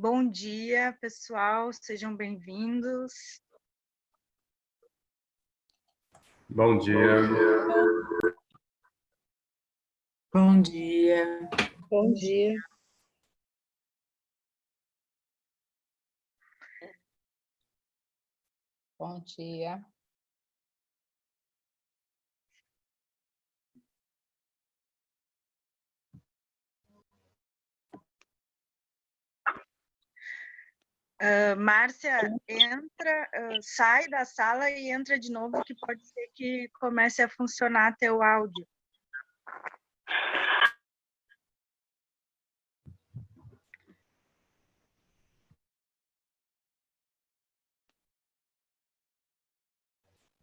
Bom dia, pessoal, sejam bem-vindos. Bom dia. Bom dia. Bom dia. Bom dia. Márcia, entra, sai da sala e entra de novo, que pode ser que comece a funcionar teu áudio.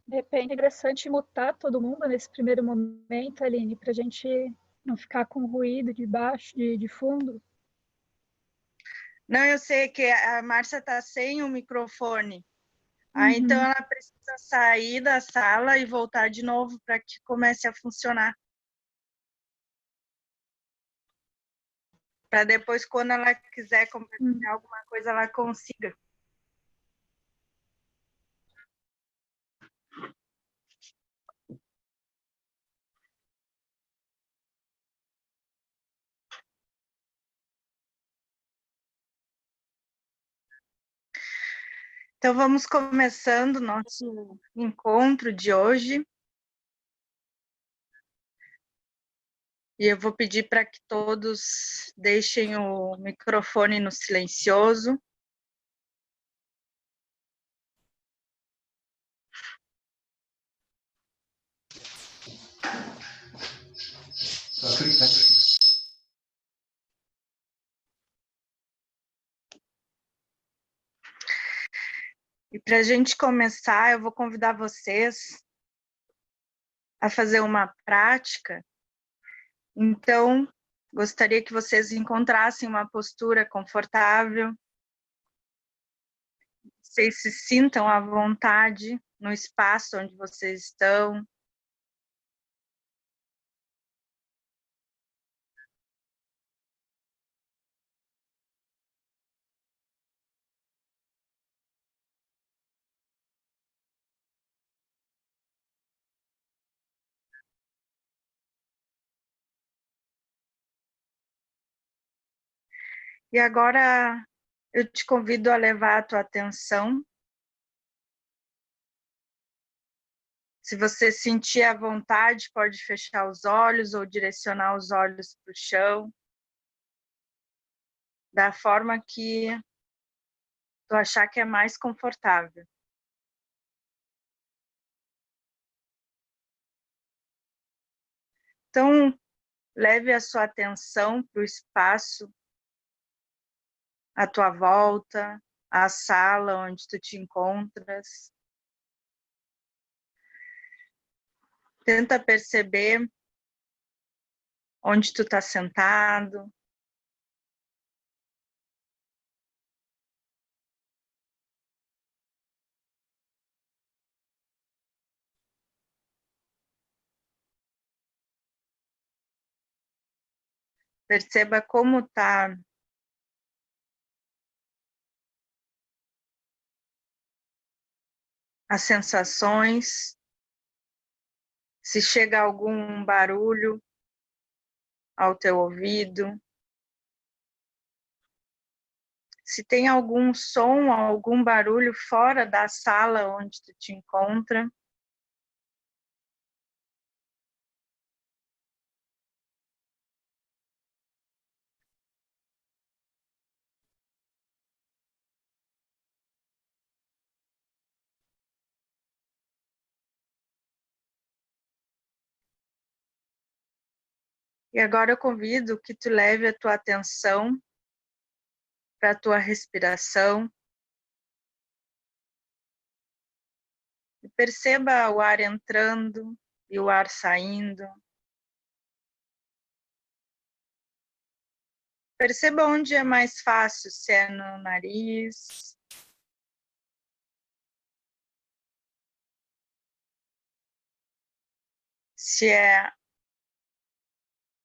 De repente é interessante mutar todo mundo nesse primeiro momento, Aline, para a gente não ficar com ruído de baixo, de fundo. Não, eu sei que a Márcia está sem o microfone. Aí, então, ela precisa sair da sala e voltar de novo para que comece a funcionar. Para depois, quando ela quiser compartilhar alguma coisa, ela consiga. Então, vamos começando o nosso encontro de hoje. E eu vou pedir para que todos deixem o microfone no silencioso. E para a gente começar, eu vou convidar vocês a fazer uma prática. Então, gostaria que vocês encontrassem uma postura confortável. Vocês se sintam à vontade no espaço onde vocês estão. E agora eu te convido a levar a tua atenção. Se você sentir à vontade, pode fechar os olhos ou direcionar os olhos para o chão, da forma que tu achar que é mais confortável. Então, leve a sua atenção para o espaço à tua volta, à sala onde tu te encontras. Tenta perceber onde tu está sentado. Perceba como está as sensações, se chega algum barulho ao teu ouvido, se tem algum som, algum barulho fora da sala onde tu te encontra. E agora eu convido que tu leve a tua atenção para a tua respiração. E perceba o ar entrando e o ar saindo. Perceba onde é mais fácil, se é no nariz, se é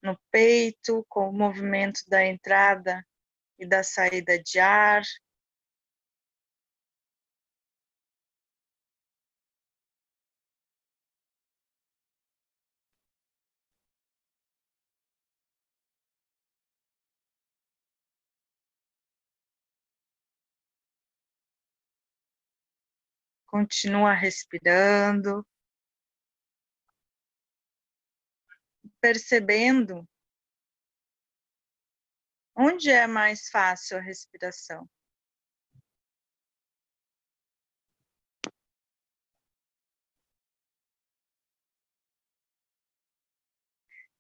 no peito, com o movimento da entrada e da saída de ar. Continua respirando, percebendo onde é mais fácil a respiração.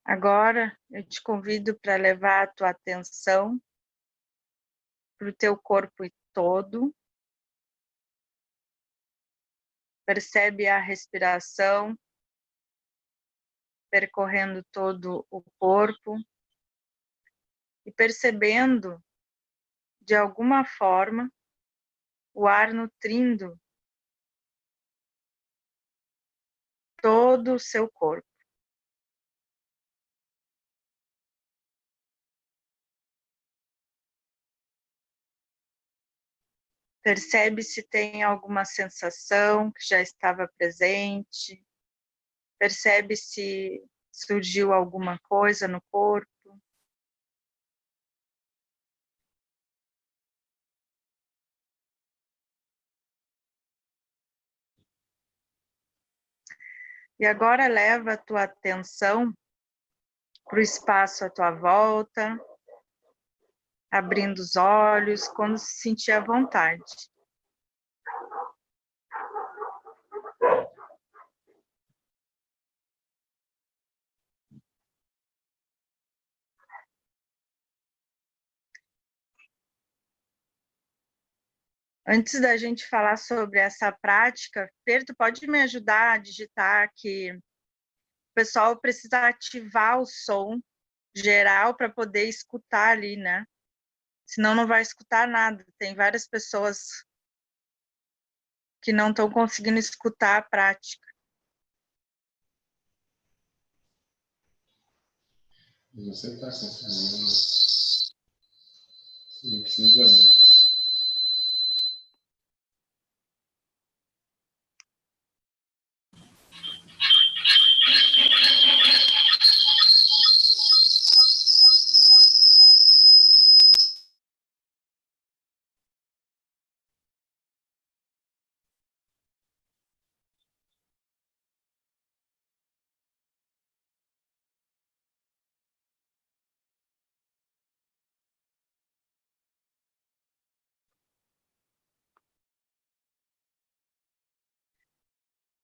Agora eu te convido para levar a tua atenção para o teu corpo todo. Percebe a respiração percorrendo todo o corpo e percebendo, de alguma forma, o ar nutrindo todo o seu corpo. Percebe se tem alguma sensação que já estava presente. Percebe se surgiu alguma coisa no corpo. E agora leva a tua atenção para o espaço à tua volta, abrindo os olhos quando se sentir à vontade. Antes da gente falar sobre essa prática, Fer, tu pode me ajudar a digitar que o pessoal precisa ativar o som geral para poder escutar ali, né? Senão não vai escutar nada. Tem várias pessoas que não estão conseguindo escutar a prática. Você está conseguindo. Não precisa abrir.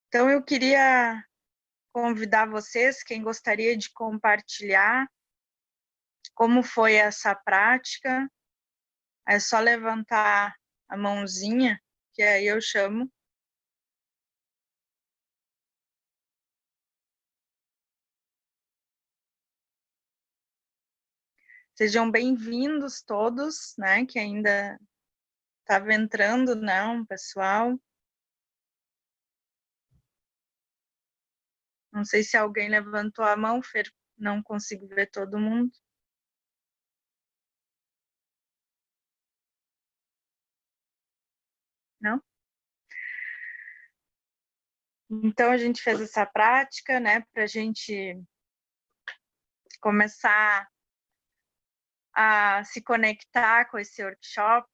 Então, eu queria convidar vocês, quem gostaria de compartilhar como foi essa prática, é só levantar a mãozinha, que aí eu chamo. Sejam bem-vindos todos, né, que ainda estava entrando, não, pessoal. Não sei se alguém levantou a mão, Fer, não consigo ver todo mundo. Não? Então, a gente fez essa prática, né, para a gente começar a se conectar com esse workshop.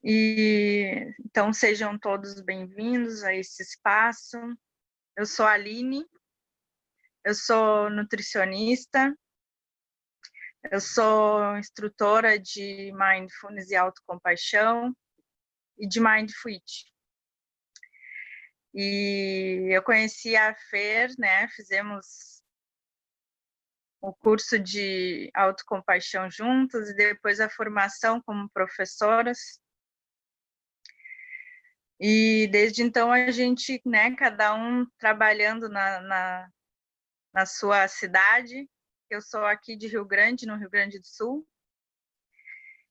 E então sejam todos bem-vindos a esse espaço. Eu sou a Aline, eu sou nutricionista, eu sou instrutora de Mindfulness e Autocompaixão e de Mindfulness. E eu conheci a Fer, né, fizemos o curso de autocompaixão juntos e depois a formação como professoras. E desde então a gente, né, cada um trabalhando na sua cidade. Eu sou aqui de Rio Grande, no Rio Grande do Sul.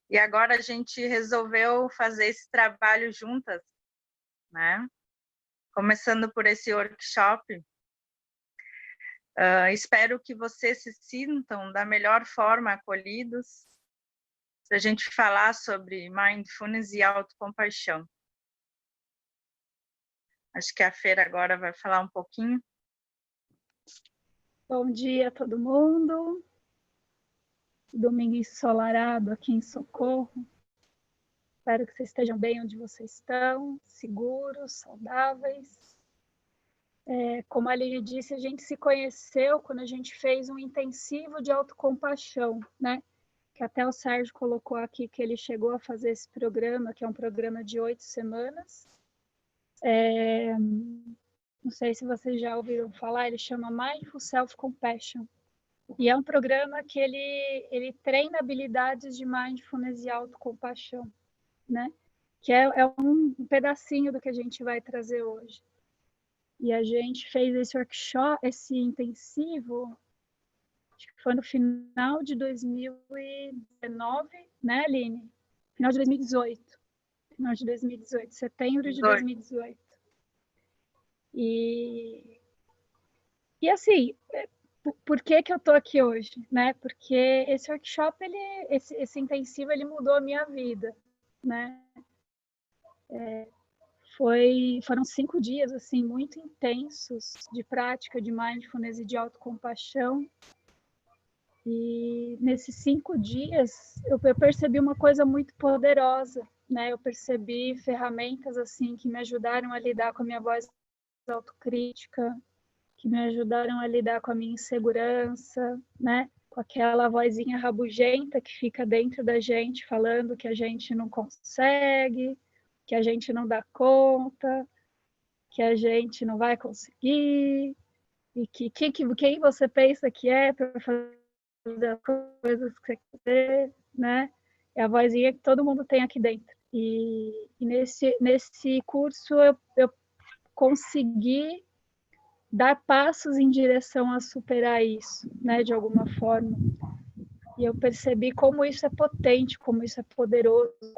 E agora a gente resolveu fazer esse trabalho juntas, né? Começando por esse workshop, Espero que vocês se sintam da melhor forma acolhidos para a gente falar sobre mindfulness e autocompaixão. Acho que a Feira agora vai falar um pouquinho. Bom dia a todo mundo. Domingo ensolarado aqui em Socorro. Espero que vocês estejam bem onde vocês estão, seguros, saudáveis. Como a Aline disse, a gente se conheceu quando a gente fez um intensivo de autocompaixão, né? Que até o Sérgio colocou aqui que ele chegou a fazer esse programa, que é um programa de 8 semanas. Não sei se vocês já ouviram falar, ele chama Mindful Self-Compassion. E é um programa que ele treina habilidades de mindfulness e autocompaixão, né? Que é um pedacinho do que a gente vai trazer hoje. E a gente fez esse workshop, esse intensivo, acho que foi no final de 2019, né, Aline? Final de 2018. Final de 2018, setembro de 2018. E assim, por que eu tô aqui hoje, né? Porque esse workshop, esse intensivo, ele mudou a minha vida, né? Foram 5 dias, assim, muito intensos de prática de mindfulness e de autocompaixão. E nesses 5 dias, eu percebi uma coisa muito poderosa, né? Eu percebi ferramentas, assim, que me ajudaram a lidar com a minha voz autocrítica, que me ajudaram a lidar com a minha insegurança, né? Com aquela vozinha rabugenta que fica dentro da gente, falando que a gente não consegue, que a gente não dá conta, que a gente não vai conseguir, e que quem você pensa que é para fazer as coisas que você quer, né? É a vozinha que todo mundo tem aqui dentro. E nesse curso eu consegui dar passos em direção a superar isso, né, de alguma forma. E eu percebi como isso é potente, como isso é poderoso,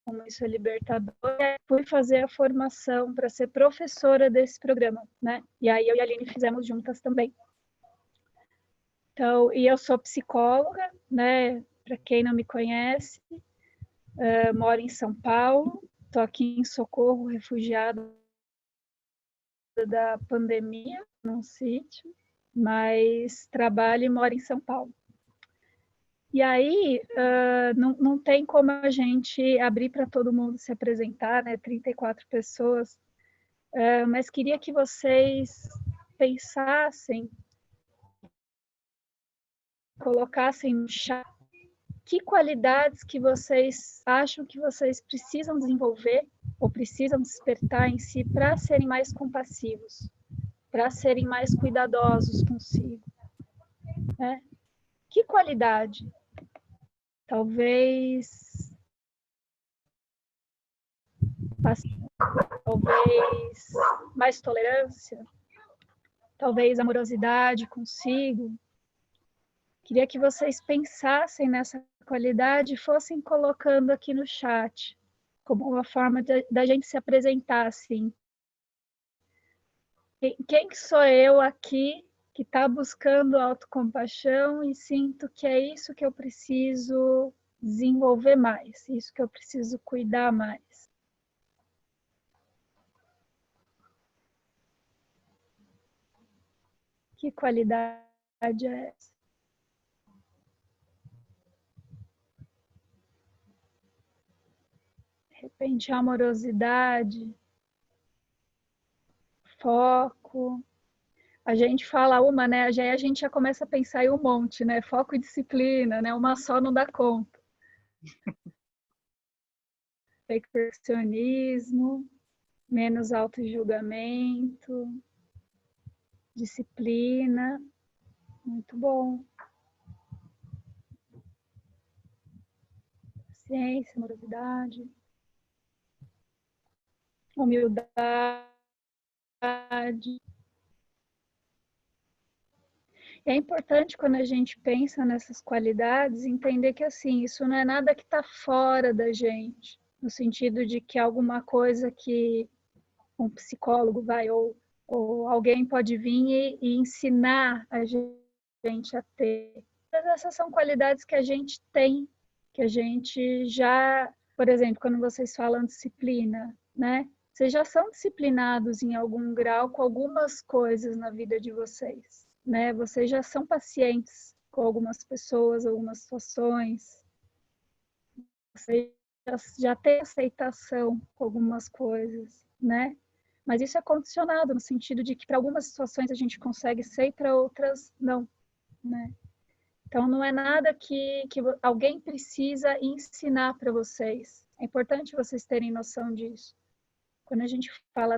como isso é libertador. E fui fazer a formação para ser professora desse programa, né? E aí eu e a Aline fizemos juntas também. Então, e eu sou psicóloga, né? Para quem não me conhece, moro em São Paulo, estou aqui em Socorro, refugiada da pandemia, num sítio, mas trabalho e moro em São Paulo. E aí, não tem como a gente abrir para todo mundo se apresentar, né? 34 pessoas, mas queria que vocês pensassem, colocassem no chat que qualidades que vocês acham que vocês precisam desenvolver ou precisam despertar em si para serem mais compassivos, para serem mais cuidadosos consigo, né? Que qualidade? Talvez mais tolerância, talvez amorosidade consigo. Queria que vocês pensassem nessa qualidade e fossem colocando aqui no chat, como uma forma da gente se apresentar assim. Quem que sou eu aqui que está buscando autocompaixão e sinto que é isso que eu preciso desenvolver mais, isso que eu preciso cuidar mais. Que qualidade é essa? De repente, amorosidade, foco. A gente fala uma, né? A gente já começa a pensar em um monte, né? Foco e disciplina, né? Uma só não dá conta. Perfeccionismo, menos auto-julgamento, disciplina. Muito bom. Ciência, amorosidade, humildade. É importante, quando a gente pensa nessas qualidades, entender que assim, isso não é nada que está fora da gente, no sentido de que alguma coisa que um psicólogo ou ou alguém pode vir e ensinar a gente a ter. Essas são qualidades que a gente tem, que a gente já, por exemplo, quando vocês falam disciplina, né? Vocês já são disciplinados em algum grau com algumas coisas na vida de vocês, né? Vocês já são pacientes com algumas pessoas, algumas situações. Vocês já têm aceitação com algumas coisas, né? Mas isso é condicionado no sentido de que para algumas situações a gente consegue ser e para outras não, né? Então não é nada que alguém precisa ensinar para vocês. É importante vocês terem noção disso. Quando a gente fala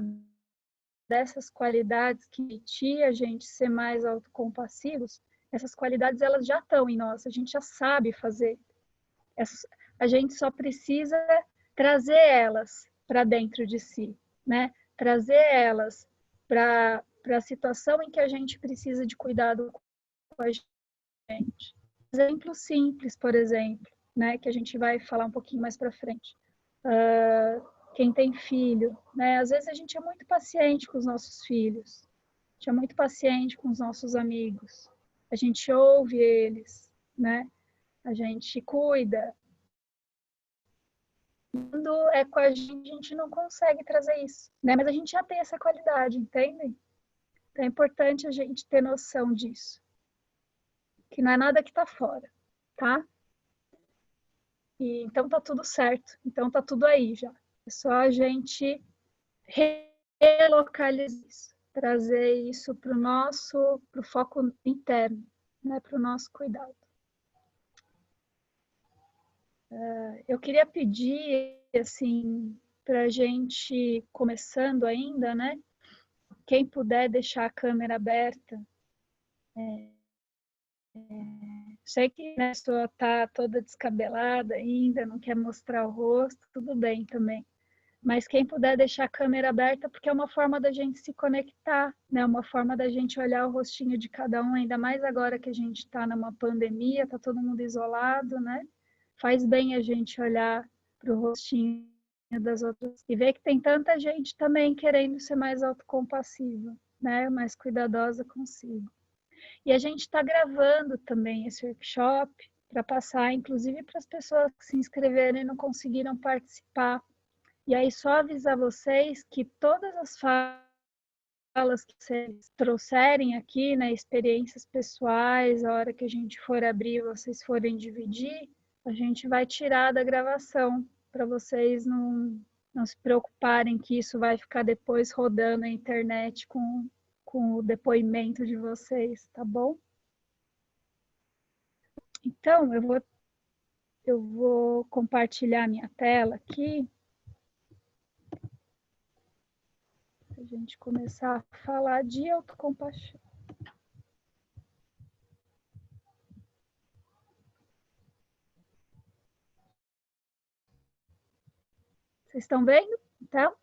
dessas qualidades que permitem a gente ser mais autocompassivos, essas qualidades elas já estão em nós, a gente já sabe fazer. A gente só precisa trazer elas para dentro de si, né? Trazer elas para a situação em que a gente precisa de cuidado com a gente. Exemplo simples, por exemplo, né? Que a gente vai falar um pouquinho mais para frente. Quem tem filho, né? Às vezes a gente é muito paciente com os nossos filhos, a gente é muito paciente com os nossos amigos, a gente ouve eles, né? A gente cuida. Quando é com a gente não consegue trazer isso, né? Mas a gente já tem essa qualidade, entendem? Então é importante a gente ter noção disso, que não é nada que está fora, tá? E então tá tudo certo, então tá tudo aí já. É só a gente relocalizar isso, trazer isso para o foco interno, né? Para o nosso cuidado. Eu queria pedir, assim, para a gente, começando ainda, né? Quem puder deixar a câmera aberta. Sei que a pessoa está toda descabelada ainda, não quer mostrar o rosto, tudo bem também. Mas quem puder deixar a câmera aberta, porque é uma forma da gente se conectar, né? Uma forma da gente olhar o rostinho de cada um, ainda mais agora que a gente está numa pandemia, está todo mundo isolado, né? Faz bem a gente olhar para o rostinho das outras e ver que tem tanta gente também querendo ser mais autocompassiva, né? Mais cuidadosa consigo. E a gente está gravando também esse workshop para passar, inclusive, para as pessoas que se inscreveram e não conseguiram participar. E aí só avisar vocês que todas as falas que vocês trouxerem aqui, né, experiências pessoais, a hora que a gente for abrir, vocês forem dividir, a gente vai tirar da gravação, para vocês não se preocuparem que isso vai ficar depois rodando na internet com o depoimento de vocês, tá bom? Então, eu vou compartilhar minha tela aqui, para a gente começar a falar de autocompaixão. Vocês estão vendo? Então?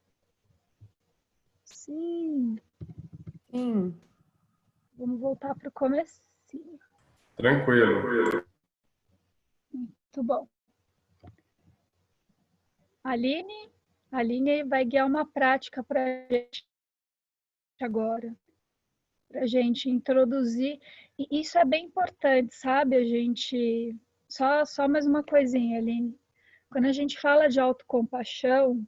Sim. Sim. Vamos voltar para o comecinho. Tranquilo. Muito bom. Aline vai guiar uma prática para a gente agora. Para a gente introduzir. E isso é bem importante, sabe? A gente... Só mais uma coisinha, Aline. Quando a gente fala de autocompaixão,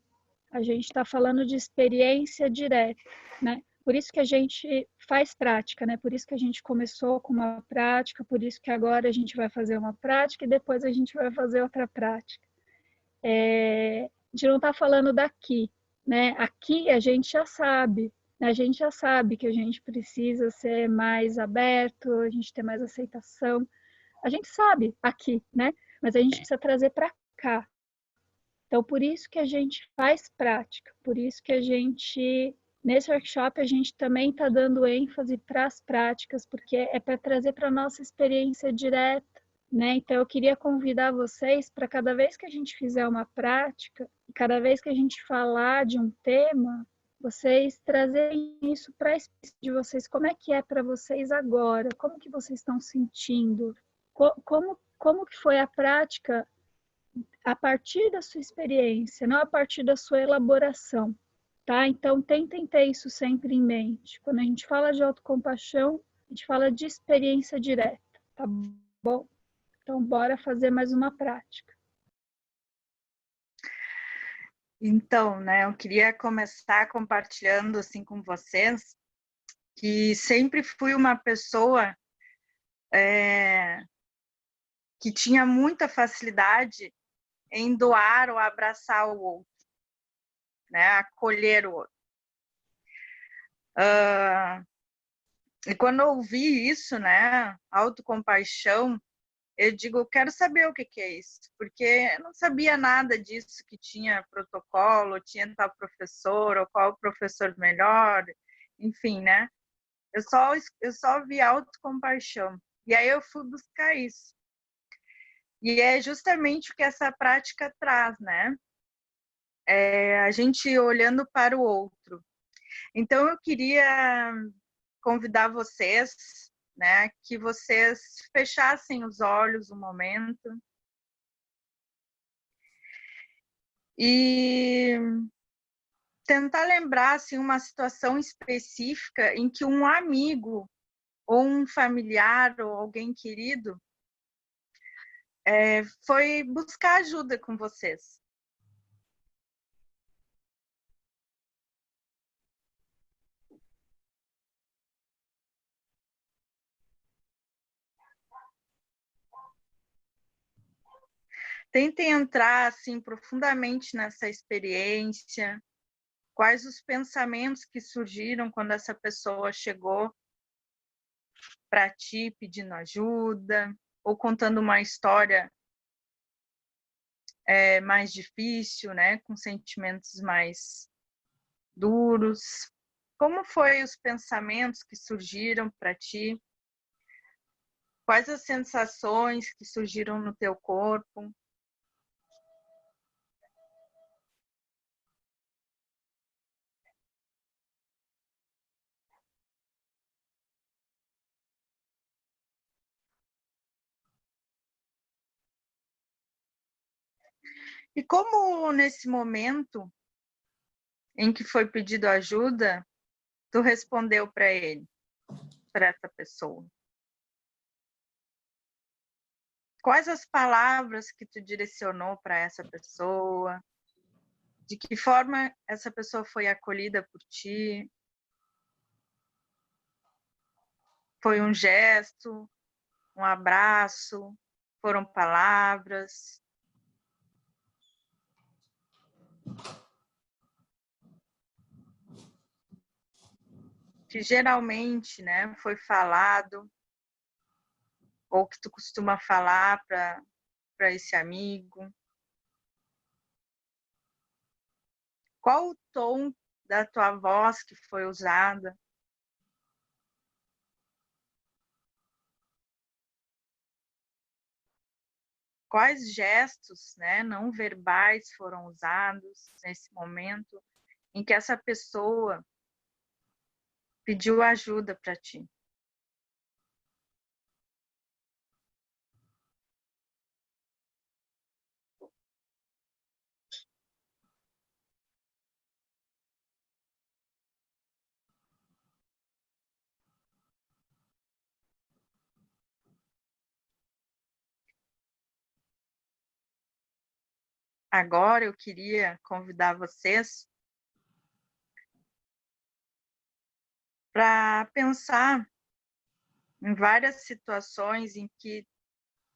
a gente está falando de experiência direta, né? Por isso que a gente faz prática, né? Por isso que a gente começou com uma prática, por isso que agora a gente vai fazer uma prática e depois a gente vai fazer outra prática. A gente não está falando daqui, né? Aqui a gente já sabe, né? A gente já sabe que a gente precisa ser mais aberto, a gente ter mais aceitação. A gente sabe aqui, né? Mas a gente precisa trazer para cá. Então, por isso que a gente faz prática, por isso que a gente, nesse workshop, a gente também está dando ênfase para as práticas, porque é para trazer para a nossa experiência direta, né? Então, eu queria convidar vocês para cada vez que a gente fizer uma prática, cada vez que a gente falar de um tema, vocês trazerem isso para a experiência de vocês. Como é que é para vocês agora? Como que vocês estão sentindo? Como que foi a prática a partir da sua experiência, não a partir da sua elaboração, tá? Então, tentem ter isso sempre em mente. Quando a gente fala de autocompaixão, a gente fala de experiência direta, tá bom? Então, bora fazer mais uma prática. Então, né, eu queria começar compartilhando assim com vocês que sempre fui uma pessoa que tinha muita facilidade em doar ou abraçar o outro, né, acolher o outro. E quando eu ouvi isso, né, autocompaixão, eu digo, eu quero saber o que é isso, porque eu não sabia nada disso, que tinha protocolo, tinha tal professor, ou qual professor melhor, enfim, né? Eu só vi autocompaixão. E aí eu fui buscar isso. E é justamente o que essa prática traz, né? A gente olhando para o outro. Então eu queria convidar vocês, né, que vocês fechassem os olhos um momento e tentar lembrar assim, uma situação específica em que um amigo ou um familiar ou alguém querido foi buscar ajuda com vocês. Tentem entrar assim profundamente nessa experiência. Quais os pensamentos que surgiram quando essa pessoa chegou para ti pedindo ajuda ou contando uma história mais difícil, né, com sentimentos mais duros. Como foi os pensamentos que surgiram para ti? Quais as sensações que surgiram no teu corpo? E como nesse momento em que foi pedido ajuda, tu respondeu para ele, para essa pessoa? Quais as palavras que tu direcionou para essa pessoa? De que forma essa pessoa foi acolhida por ti? Foi um gesto, um abraço, foram palavras? Que geralmente, né, foi falado ou que tu costuma falar para esse amigo? Qual o tom da tua voz que foi usada? Quais gestos, né, não verbais foram usados nesse momento em que essa pessoa pediu ajuda para ti? Agora eu queria convidar vocês para pensar em várias situações em que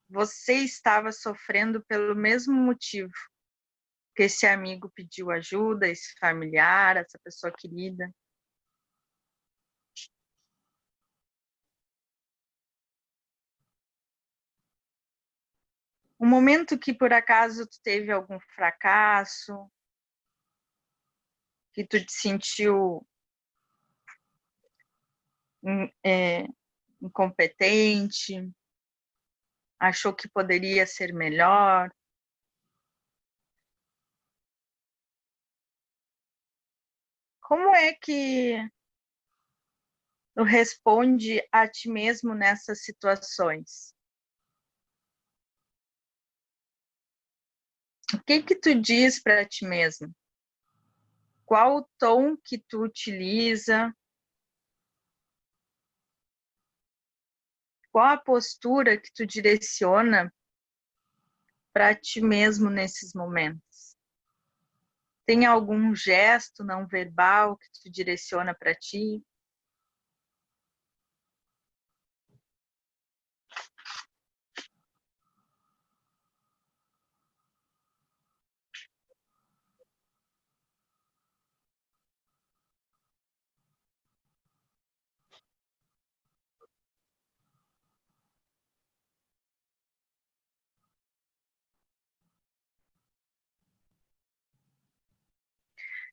você estava sofrendo pelo mesmo motivo que esse amigo pediu ajuda, esse familiar, essa pessoa querida. Um momento que por acaso tu teve algum fracasso, que tu te sentiu incompetente, achou que poderia ser melhor. Como é que tu responde a ti mesmo nessas situações? O que tu diz para ti mesmo? Qual o tom que tu utiliza? Qual a postura que tu direciona para ti mesmo nesses momentos? Tem algum gesto não verbal que tu direciona para ti?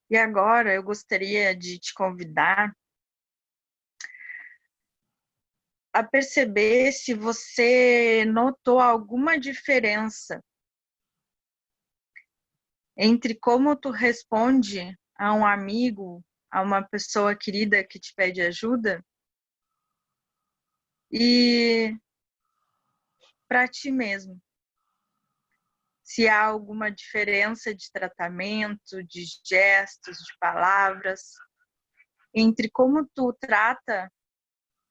E agora eu gostaria de te convidar a perceber se você notou alguma diferença entre como tu responde a um amigo, a uma pessoa querida que te pede ajuda, e para ti mesmo. Se há alguma diferença de tratamento, de gestos, de palavras, entre como tu trata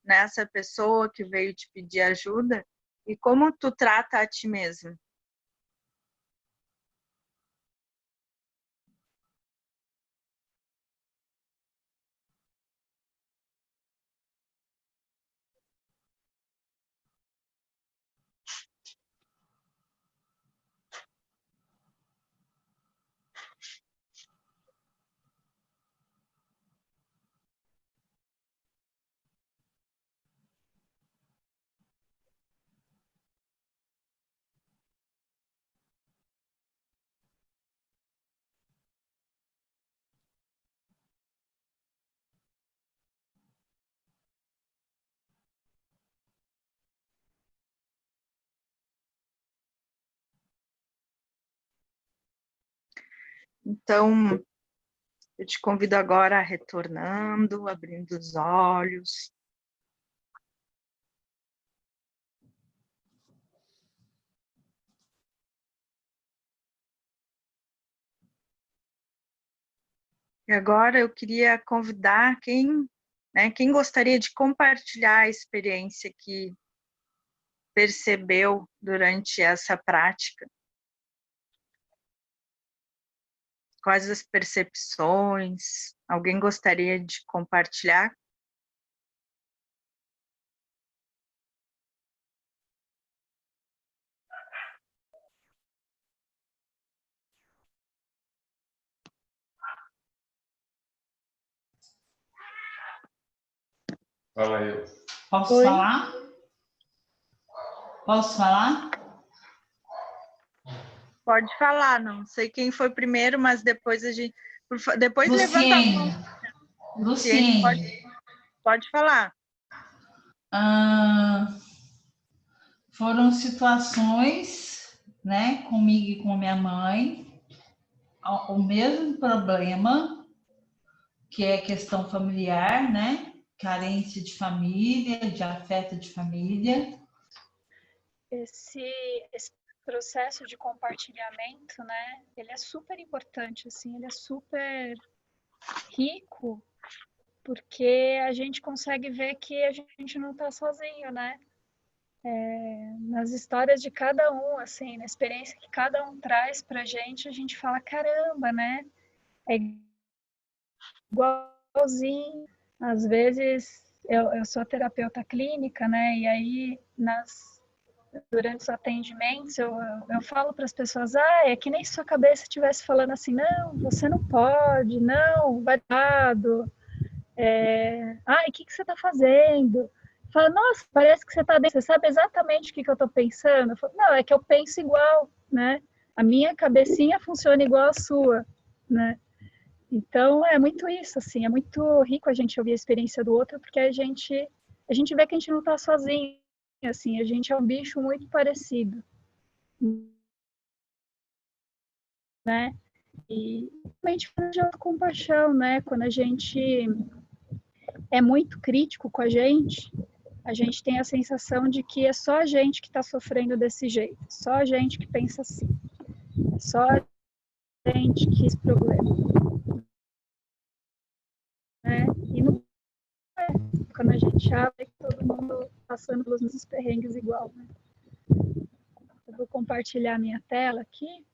nessa pessoa que veio te pedir ajuda e como tu trata a ti mesmo. Então, eu te convido agora a retornando, abrindo os olhos. E agora eu queria convidar quem gostaria de compartilhar a experiência que percebeu durante essa prática. Quais as percepções? Alguém gostaria de compartilhar? Fala aí. Posso Oi? falar? Posso falar? Pode falar, não sei quem foi primeiro, mas depois depois levanta a mão. Luciene. Pode falar. Foram situações, né, comigo e com minha mãe, o mesmo problema, que é questão familiar, né? Carência de família, de afeto de família. Esse processo de compartilhamento, né, ele é super importante, assim, ele é super rico, porque a gente consegue ver que a gente não está sozinho, né? Nas histórias de cada um, assim, na experiência que cada um traz pra gente, a gente fala, caramba, né? É igualzinho. Às vezes, eu sou terapeuta clínica, né? E aí, durante os atendimentos, eu falo para as pessoas, é que nem se sua cabeça estivesse falando assim, não, você não pode, não, vai errado. O que você está fazendo? Fala, nossa, parece que você está dentro, você sabe exatamente o que eu estou pensando? Eu falo, não, é que eu penso igual, né? A minha cabecinha funciona igual a sua, né? Então, é muito isso, assim, é muito rico a gente ouvir a experiência do outro, porque a gente vê que a gente não está sozinho, assim, a gente é um bicho muito parecido, né? E realmente de autocompaixão, né? Quando a gente é muito crítico com a gente tem a sensação de que é só a gente que está sofrendo desse jeito, só a gente que pensa assim, é só a gente que tem esse problema. né? E não é quando a gente abre todo mundo passando pelos mesmos perrengues igual, né? Eu vou compartilhar minha tela aqui.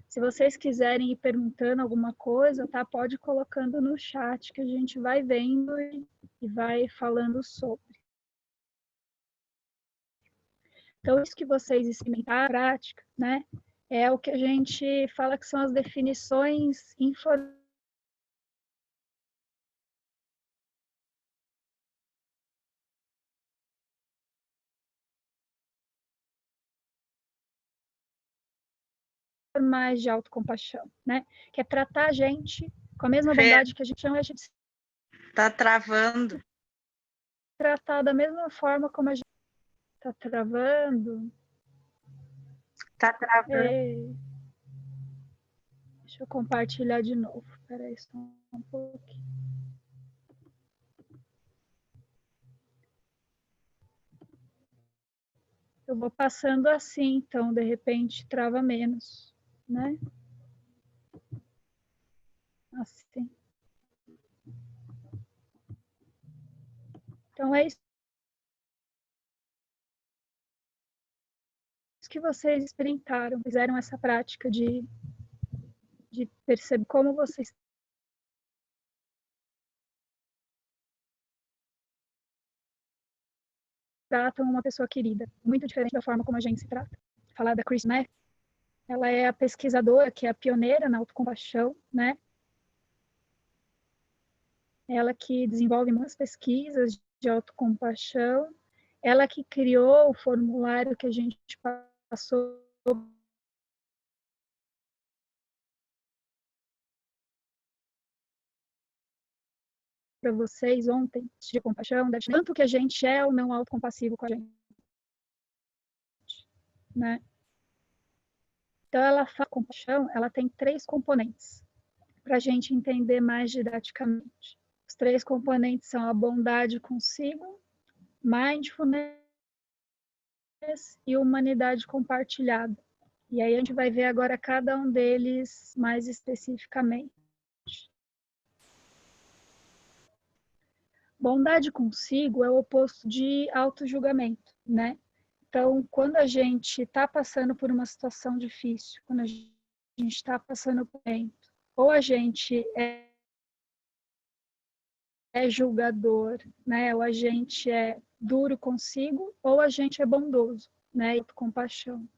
Se vocês quiserem ir perguntando alguma coisa, tá? Pode ir colocando no chat que a gente vai vendo e vai falando sobre. Então, isso que vocês experimentaram na prática, né? É o que a gente fala que são as definições informais de autocompaixão, né? Que é tratar a gente com a mesma Fê, bondade que a gente ama, a gente tá travando. tratar da mesma forma como a gente está travando. Tá travando. Deixa eu compartilhar de novo. Espera aí só um pouquinho. Eu vou passando assim, então, de repente, trava menos, né? Assim. Então, é isso que vocês experimentaram, fizeram essa prática de perceber como vocês tratam uma pessoa querida, muito diferente da forma como a gente se trata. Falar da Chris Mack, ela é a pesquisadora que é a pioneira na autocompaixão, né? Ela que desenvolve muitas pesquisas de autocompaixão, ela que criou o formulário que a gente passou para vocês ontem, de compaixão, tanto que a gente é ou não autocompassivo com a gente, né? Então, ela fala compaixão, ela tem 3 componentes, para a gente entender mais didaticamente. Os 3 componentes são a bondade consigo, mindfulness e humanidade compartilhada. E aí a gente vai ver agora cada um deles mais especificamente. Bondade consigo é o oposto de auto-julgamento, né? Então, quando a gente está passando por uma situação difícil, quando a gente está passando por dentro, ou a gente é julgador, né? Ou a gente é duro consigo, ou a gente é bondoso, né? E compaixão.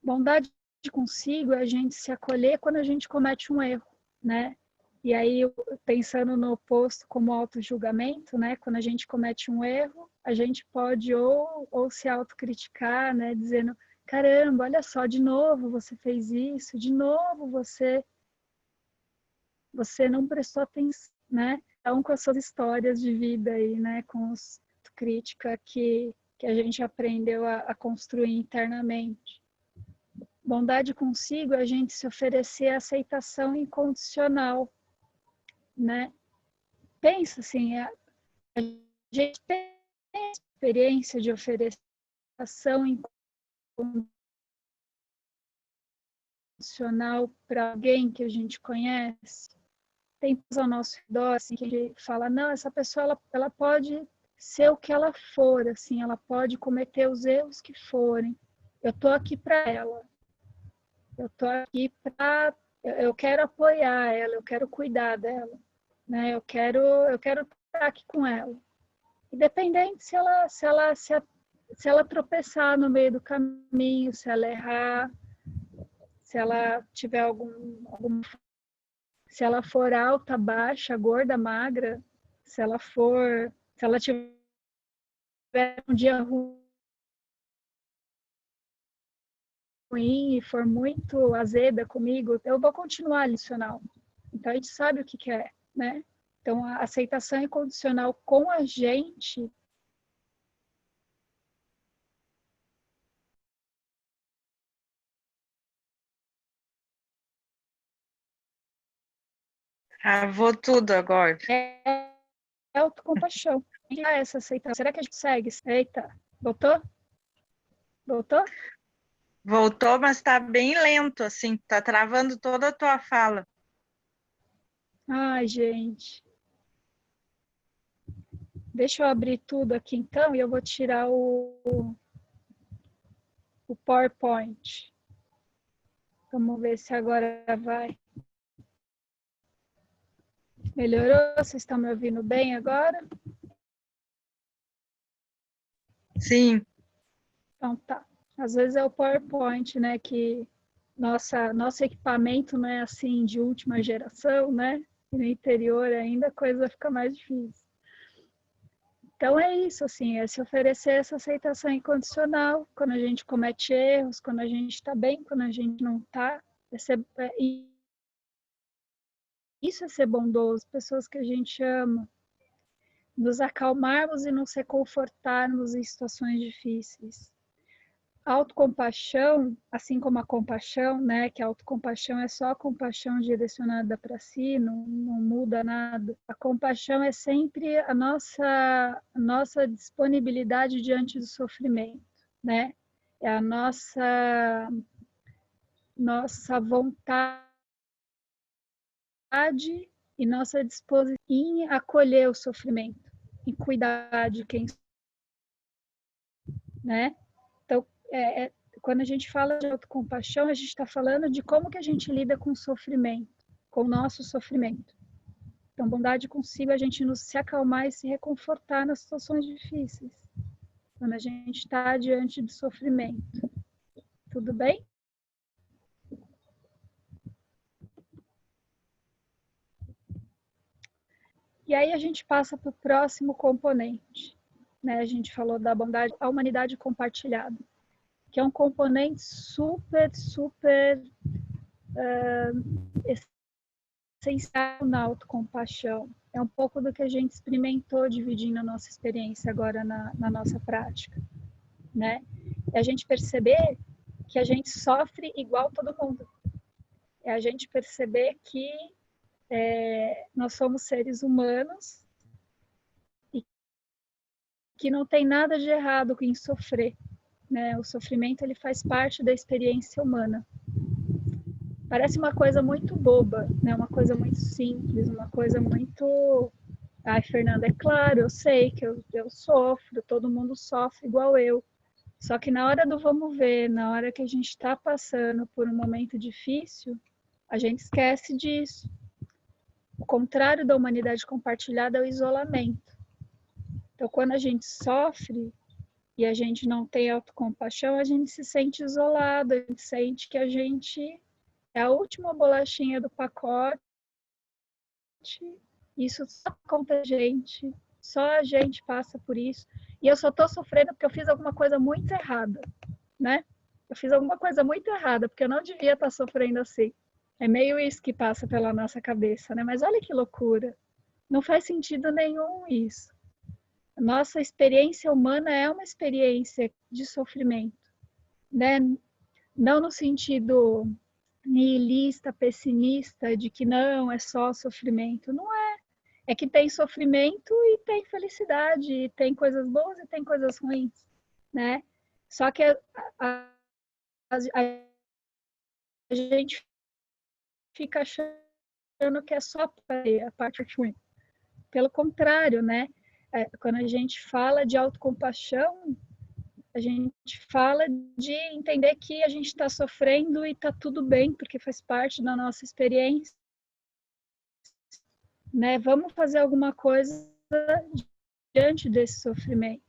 Bondade consigo é a gente se acolher quando a gente comete um erro, né? E aí, pensando no oposto como auto-julgamento, né? Quando a gente comete um erro, a gente pode ou se autocriticar, né? Dizendo, caramba, olha só, de novo você fez isso, de novo você não prestou atenção, né? Então, com as suas histórias de vida aí, né? Com as crítica que a gente aprendeu a construir internamente. Bondade consigo é a gente se oferecer a aceitação incondicional, né? Pensa assim, a gente tem a experiência de oferecer aceitação incondicional para alguém que a gente conhece. Tem pessoas ao nosso redor assim, que a gente fala, não, essa pessoa ela pode ser o que ela for, assim, ela pode cometer os erros que forem. Eu tô aqui para ela. Eu tô aqui para eu quero apoiar ela, eu quero cuidar dela, né? Eu quero estar aqui com ela. Independente se ela tropeçar no meio do caminho, se ela errar, se ela tiver se ela for alta, baixa, gorda, magra, se ela tiver um dia ruim e for muito azeda comigo, eu vou continuar licional. Então a gente sabe o que é, né? Então a aceitação incondicional com a gente Travou tudo agora. é autocompaixão. E essa aceitação, será que a gente consegue? Eita, voltou? Voltou? Voltou, mas tá bem lento, assim, tá travando toda a tua fala. Ai, gente. Deixa eu abrir tudo aqui então e eu vou tirar o PowerPoint. Vamos ver se agora vai. Melhorou? Vocês estão me ouvindo bem agora? Sim. Então tá. Às vezes é o PowerPoint, né, que nosso equipamento não é assim de última geração, né? E no interior ainda a coisa fica mais difícil. Então é isso, assim, é se oferecer essa aceitação incondicional quando a gente comete erros, quando a gente está bem, quando a gente não está. Isso é ser bondoso, pessoas que a gente ama. Nos acalmarmos e nos reconfortarmos em situações difíceis. A autocompaixão, assim como a compaixão, né, que a autocompaixão é só a compaixão direcionada para si, não muda nada. A compaixão é sempre a nossa disponibilidade diante do sofrimento, né? É a nossa vontade e nossa disposição em acolher o sofrimento, em cuidar de quem, né? Então, quando a gente fala de autocompaixão, a gente está falando de como que a gente lida com o sofrimento, com o nosso sofrimento. Então, bondade consigo a gente se acalmar e se reconfortar nas situações difíceis, quando a gente está diante do sofrimento. Tudo bem? E aí a gente passa para o próximo componente. Né? A gente falou da bondade, a humanidade compartilhada, que é um componente super essencial na autocompaixão. É um pouco do que a gente experimentou dividindo a nossa experiência agora na nossa prática, né? É a gente perceber que a gente sofre igual todo mundo. É a gente perceber que nós somos seres humanos e que não tem nada de errado em sofrer, né? O sofrimento ele faz parte da experiência humana. Parece uma coisa muito boba, né? Uma coisa muito simples, uma coisa muito... Ai, Fernanda, é claro, eu sei que eu sofro, todo mundo sofre igual eu. Só que na hora do vamos ver, na hora que a gente está passando por um momento difícil, a gente esquece disso. O contrário da humanidade compartilhada é o isolamento. Então, quando a gente sofre e a gente não tem autocompaixão, a gente se sente isolado, a gente sente que a gente é a última bolachinha do pacote. Isso só conta a gente, só a gente passa por isso. E eu só estou sofrendo porque eu fiz alguma coisa muito errada, né? Eu fiz alguma coisa muito errada, porque eu não devia estar sofrendo assim. É meio isso que passa pela nossa cabeça, né? Mas olha que loucura. Não faz sentido nenhum isso. A nossa experiência humana é uma experiência de sofrimento, né? Não no sentido nihilista, pessimista, de que não, é só sofrimento. Não é. É que tem sofrimento e tem felicidade, e tem coisas boas e tem coisas ruins, né? Só que a gente fica achando que é só a parte ruim. Pelo contrário, né? Quando a gente fala de autocompaixão, a gente fala de entender que a gente está sofrendo e está tudo bem, porque faz parte da nossa experiência. Né? Vamos fazer alguma coisa diante desse sofrimento.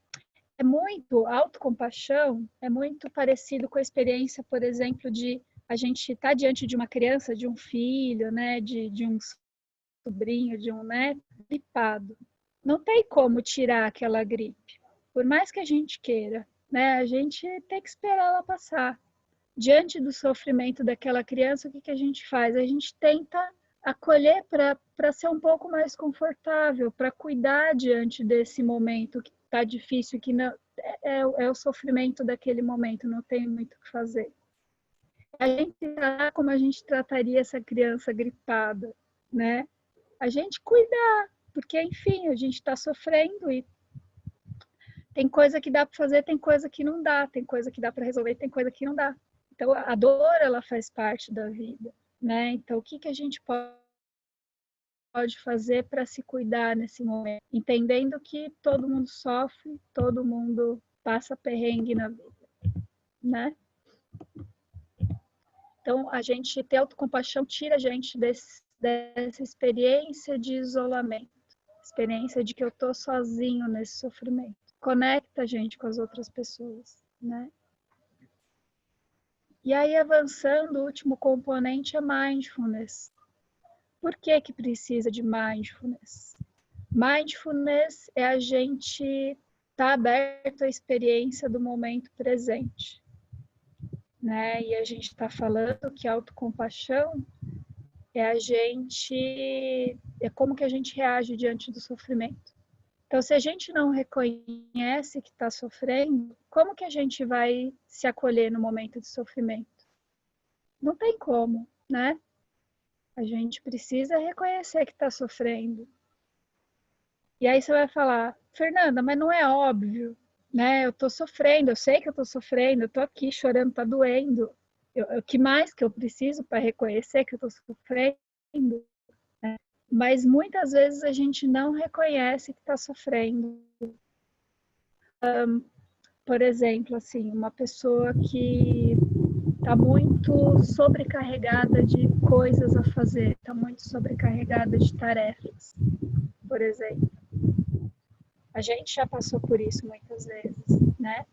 É muito, a autocompaixão é muito parecido com a experiência, por exemplo, de a gente estar diante de uma criança, de um filho, né? de um sobrinho, de um neto, gripado. Não tem como tirar aquela gripe, por mais que a gente queira, né? A gente tem que esperar ela passar. Diante do sofrimento daquela criança, o que a gente faz? A gente tenta acolher para ser um pouco mais confortável, para cuidar diante desse momento que está difícil, que não, é o sofrimento daquele momento, não tem muito o que fazer. A gente tratar como a gente trataria essa criança gripada, né? A gente cuidar, porque, enfim, a gente está sofrendo e tem coisa que dá para fazer, tem coisa que não dá, tem coisa que dá para resolver, tem coisa que não dá. Então, a dor, ela faz parte da vida, né? Então, o que a gente pode pode fazer para se cuidar nesse momento, entendendo que todo mundo sofre, todo mundo passa perrengue na vida, né? Então, a gente ter autocompaixão tira a gente dessa experiência de isolamento, experiência de que eu estou sozinho nesse sofrimento. Conecta a gente com as outras pessoas, né? E aí, avançando, o último componente é mindfulness. Por que que precisa de mindfulness? Mindfulness é a gente estar aberto à experiência do momento presente, né? E a gente está falando que a autocompaixão é como que a gente reage diante do sofrimento. Então, se a gente não reconhece que está sofrendo, como que a gente vai se acolher no momento de sofrimento? Não tem como, né? A gente precisa reconhecer que está sofrendo. E aí você vai falar, Fernanda, mas não é óbvio, né? Eu estou sofrendo, eu sei que eu estou sofrendo, eu estou aqui chorando, está doendo. O que mais que eu preciso para reconhecer que eu estou sofrendo? Mas muitas vezes a gente não reconhece que está sofrendo. Por exemplo, assim, uma pessoa que está muito sobrecarregada de coisas a fazer, está muito sobrecarregada de tarefas, por exemplo. A gente já passou por isso muitas vezes, né?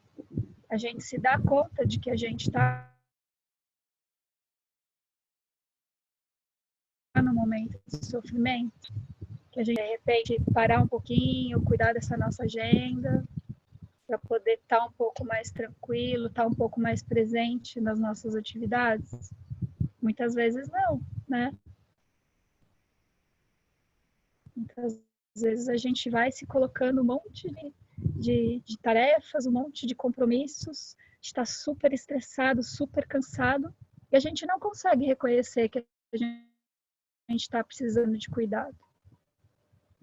A gente se dá conta de que a gente está no momento de sofrimento, que a gente, de repente, parar um pouquinho, cuidar dessa nossa agenda, para poder estar um pouco mais tranquilo, estar um pouco mais presente nas nossas atividades? Muitas vezes não, né? Muitas vezes a gente vai se colocando um monte de tarefas, um monte de compromissos, está super estressado, super cansado, e a gente não consegue reconhecer que a gente está precisando de cuidado,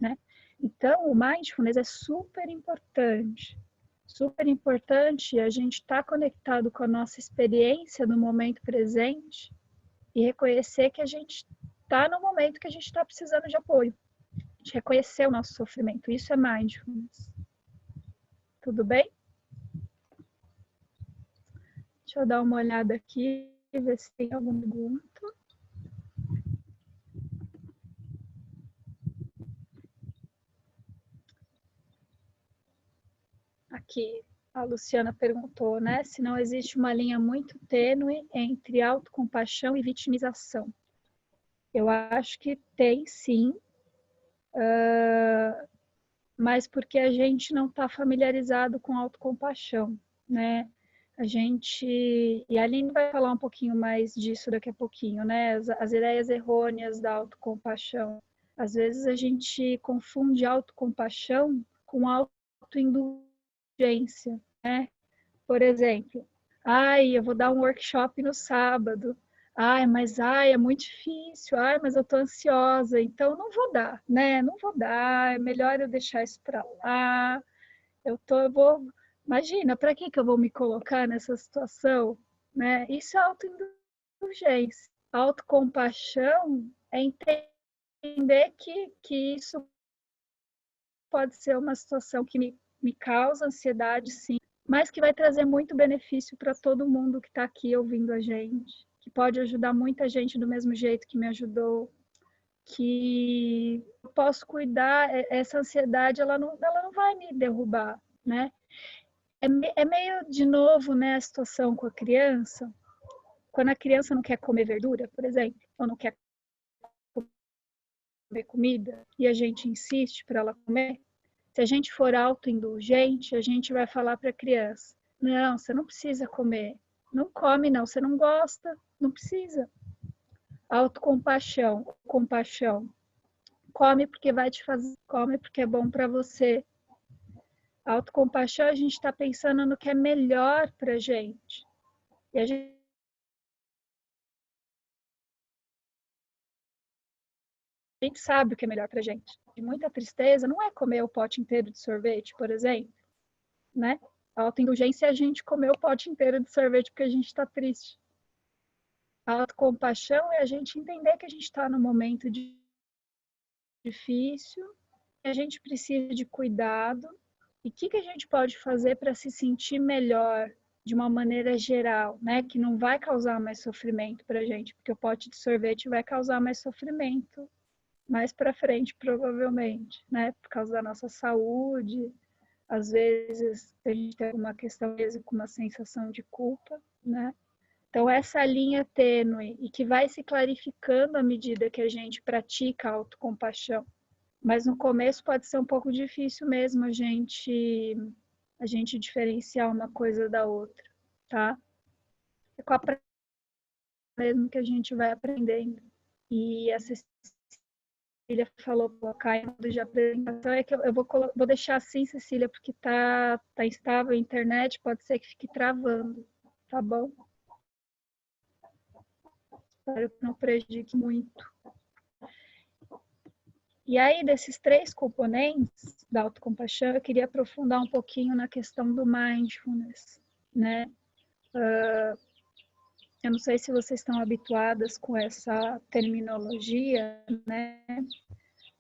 né? Então, o mindfulness é super importante a gente estar conectado com a nossa experiência no momento presente e reconhecer que a gente está no momento que a gente está precisando de apoio, de reconhecer o nosso sofrimento. Isso é mindfulness. Tudo bem? Deixa eu dar uma olhada aqui, ver se tem alguma pergunta. Aqui, a Luciana perguntou, né, se não existe uma linha muito tênue entre autocompaixão e vitimização. Eu acho que tem, sim, mas porque a gente não está familiarizado com autocompaixão, né? A gente, e a Aline vai falar um pouquinho mais disso daqui a pouquinho, né? As ideias errôneas da autocompaixão. Às vezes a gente confunde autocompaixão com autoindulgência, né? Por exemplo, eu vou dar um workshop no sábado. É muito difícil. Mas eu tô ansiosa, então não vou dar, né? Não vou dar, é melhor eu deixar isso para lá. Imagina, para que eu vou me colocar nessa situação, né? Isso é autoindulgência. Autocompaixão é entender que isso pode ser uma situação que me causa ansiedade, sim, mas que vai trazer muito benefício para todo mundo que está aqui ouvindo a gente, que pode ajudar muita gente do mesmo jeito que me ajudou, que eu posso cuidar, essa ansiedade ela não vai me derrubar, né? É meio, de novo, né, a situação com a criança, quando a criança não quer comer verdura, por exemplo, ou não quer comer comida, e a gente insiste para ela comer, se a gente for autoindulgente, a gente vai falar para a criança, não, você não precisa comer, não come não, você não gosta, não precisa. Autocompaixão, compaixão, come porque vai te fazer, come porque é bom para você. Autocompaixão, a gente está pensando no que é melhor para a gente. E a gente sabe o que é melhor para a gente. E muita tristeza não é comer o pote inteiro de sorvete, por exemplo, né? A autoindulgência é a gente comer o pote inteiro de sorvete porque a gente está triste. A autocompaixão é a gente entender que a gente está no momento de difícil, a gente precisa de cuidado, e o que a gente pode fazer para se sentir melhor de uma maneira geral, né? Que não vai causar mais sofrimento para a gente, porque o pote de sorvete vai causar mais sofrimento mais para frente, provavelmente, né? Por causa da nossa saúde, às vezes a gente tem uma questão mesmo com uma sensação de culpa, né? Então, essa linha tênue e que vai se clarificando à medida que a gente pratica a autocompaixão. Mas no começo pode ser um pouco difícil mesmo a gente diferenciar uma coisa da outra, tá? É com a prática mesmo que a gente vai aprendendo. E a Cecília falou colocar em modo de apresentação, é que eu vou deixar assim, Cecília, porque tá instável a internet, pode ser que fique travando, tá bom? Espero que não prejudique muito. E aí, desses 3 componentes da autocompaixão, eu queria aprofundar um pouquinho na questão do mindfulness, né? Eu não sei se vocês estão habituadas com essa terminologia, né?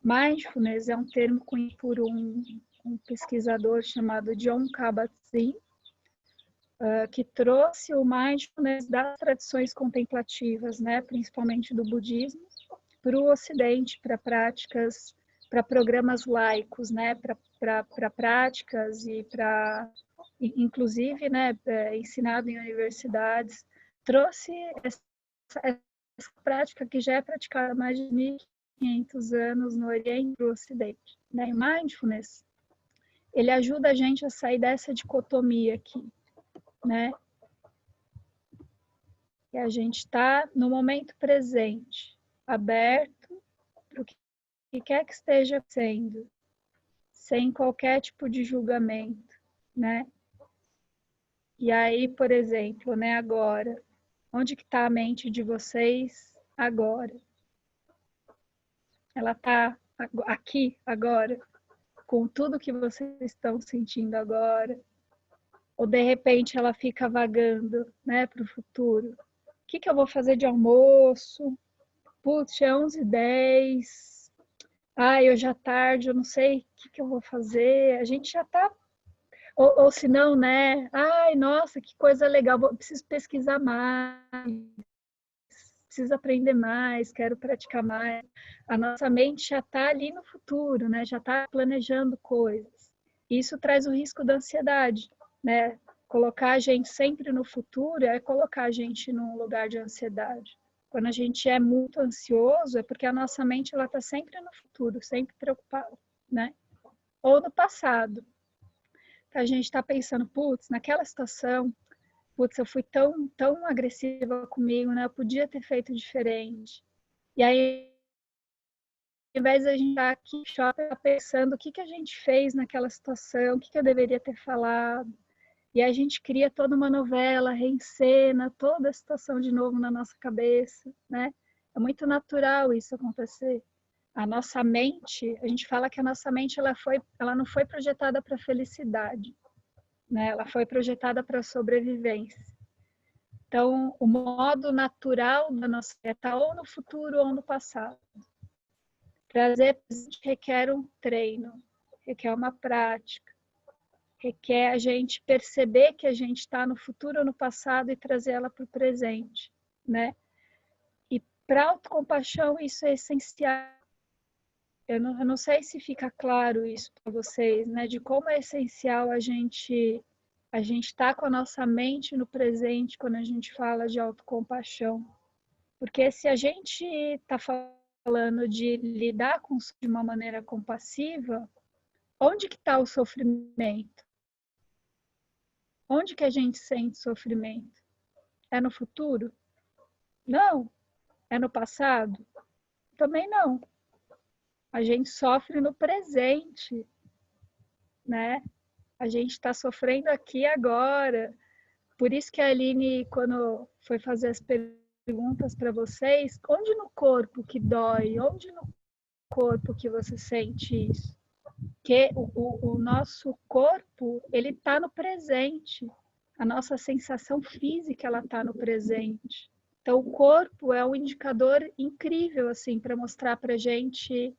Mindfulness é um termo cunhado por um pesquisador chamado Jon Kabat-Zinn, que trouxe o mindfulness das tradições contemplativas, né? Principalmente do budismo, para o Ocidente, para práticas, para programas laicos, né, para práticas e para, inclusive, né, ensinado em universidades, trouxe essa prática que já é praticada há mais de 1.500 anos no Oriente para o Ocidente. Né? E mindfulness, ele ajuda a gente a sair dessa dicotomia aqui, né? E a gente está no momento presente, aberto para o que quer que esteja sendo, sem qualquer tipo de julgamento, né? E aí, por exemplo, né, agora, onde que está a mente de vocês agora? Ela está aqui agora, com tudo que vocês estão sentindo agora? Ou de repente ela fica vagando, né, para o futuro? O que eu vou fazer de almoço? Putz, é 11h10. Ai, hoje à tarde eu não sei o que eu vou fazer. A gente já está... Ou se não, né? Ai, nossa, que coisa legal. Preciso pesquisar mais. Preciso aprender mais. Quero praticar mais. A nossa mente já está ali no futuro, né? Já está planejando coisas. Isso traz o risco da ansiedade, né? Colocar a gente sempre no futuro é colocar a gente num lugar de ansiedade. Quando a gente é muito ansioso, é porque a nossa mente ela está sempre no futuro, sempre preocupada, né? Ou no passado. A gente está pensando, putz, naquela situação, putz, eu fui tão agressiva comigo, né? Eu podia ter feito diferente. E aí, ao invés de a gente estar aqui shopping pensando o que a gente fez naquela situação, o que eu deveria ter falado, e a gente cria toda uma novela, reencena toda a situação de novo na nossa cabeça, né? É muito natural isso acontecer. A nossa mente, a gente fala que a nossa mente ela não foi projetada para felicidade, né? Ela foi projetada para sobrevivência. Então, o modo natural da nossa vida está ou no futuro ou no passado. Trazer requer um treino, requer uma prática, requer a gente perceber que a gente está no futuro ou no passado e trazer ela para o presente, né? E para a autocompaixão isso é essencial. Eu não sei se fica claro isso para vocês, né? De como é essencial a gente estar com a nossa mente no presente quando a gente fala de autocompaixão. Porque se a gente está falando de lidar com isso de uma maneira compassiva, onde que está o sofrimento? Onde que a gente sente sofrimento? É no futuro? Não. É no passado? Também não. A gente sofre no presente, né? A gente está sofrendo aqui agora. Por isso que a Aline, quando foi fazer as perguntas para vocês, onde no corpo que dói? Onde no corpo que você sente isso? Porque o nosso corpo, ele está no presente. A nossa sensação física, ela está no presente. Então, o corpo é um indicador incrível, assim, para mostrar para a gente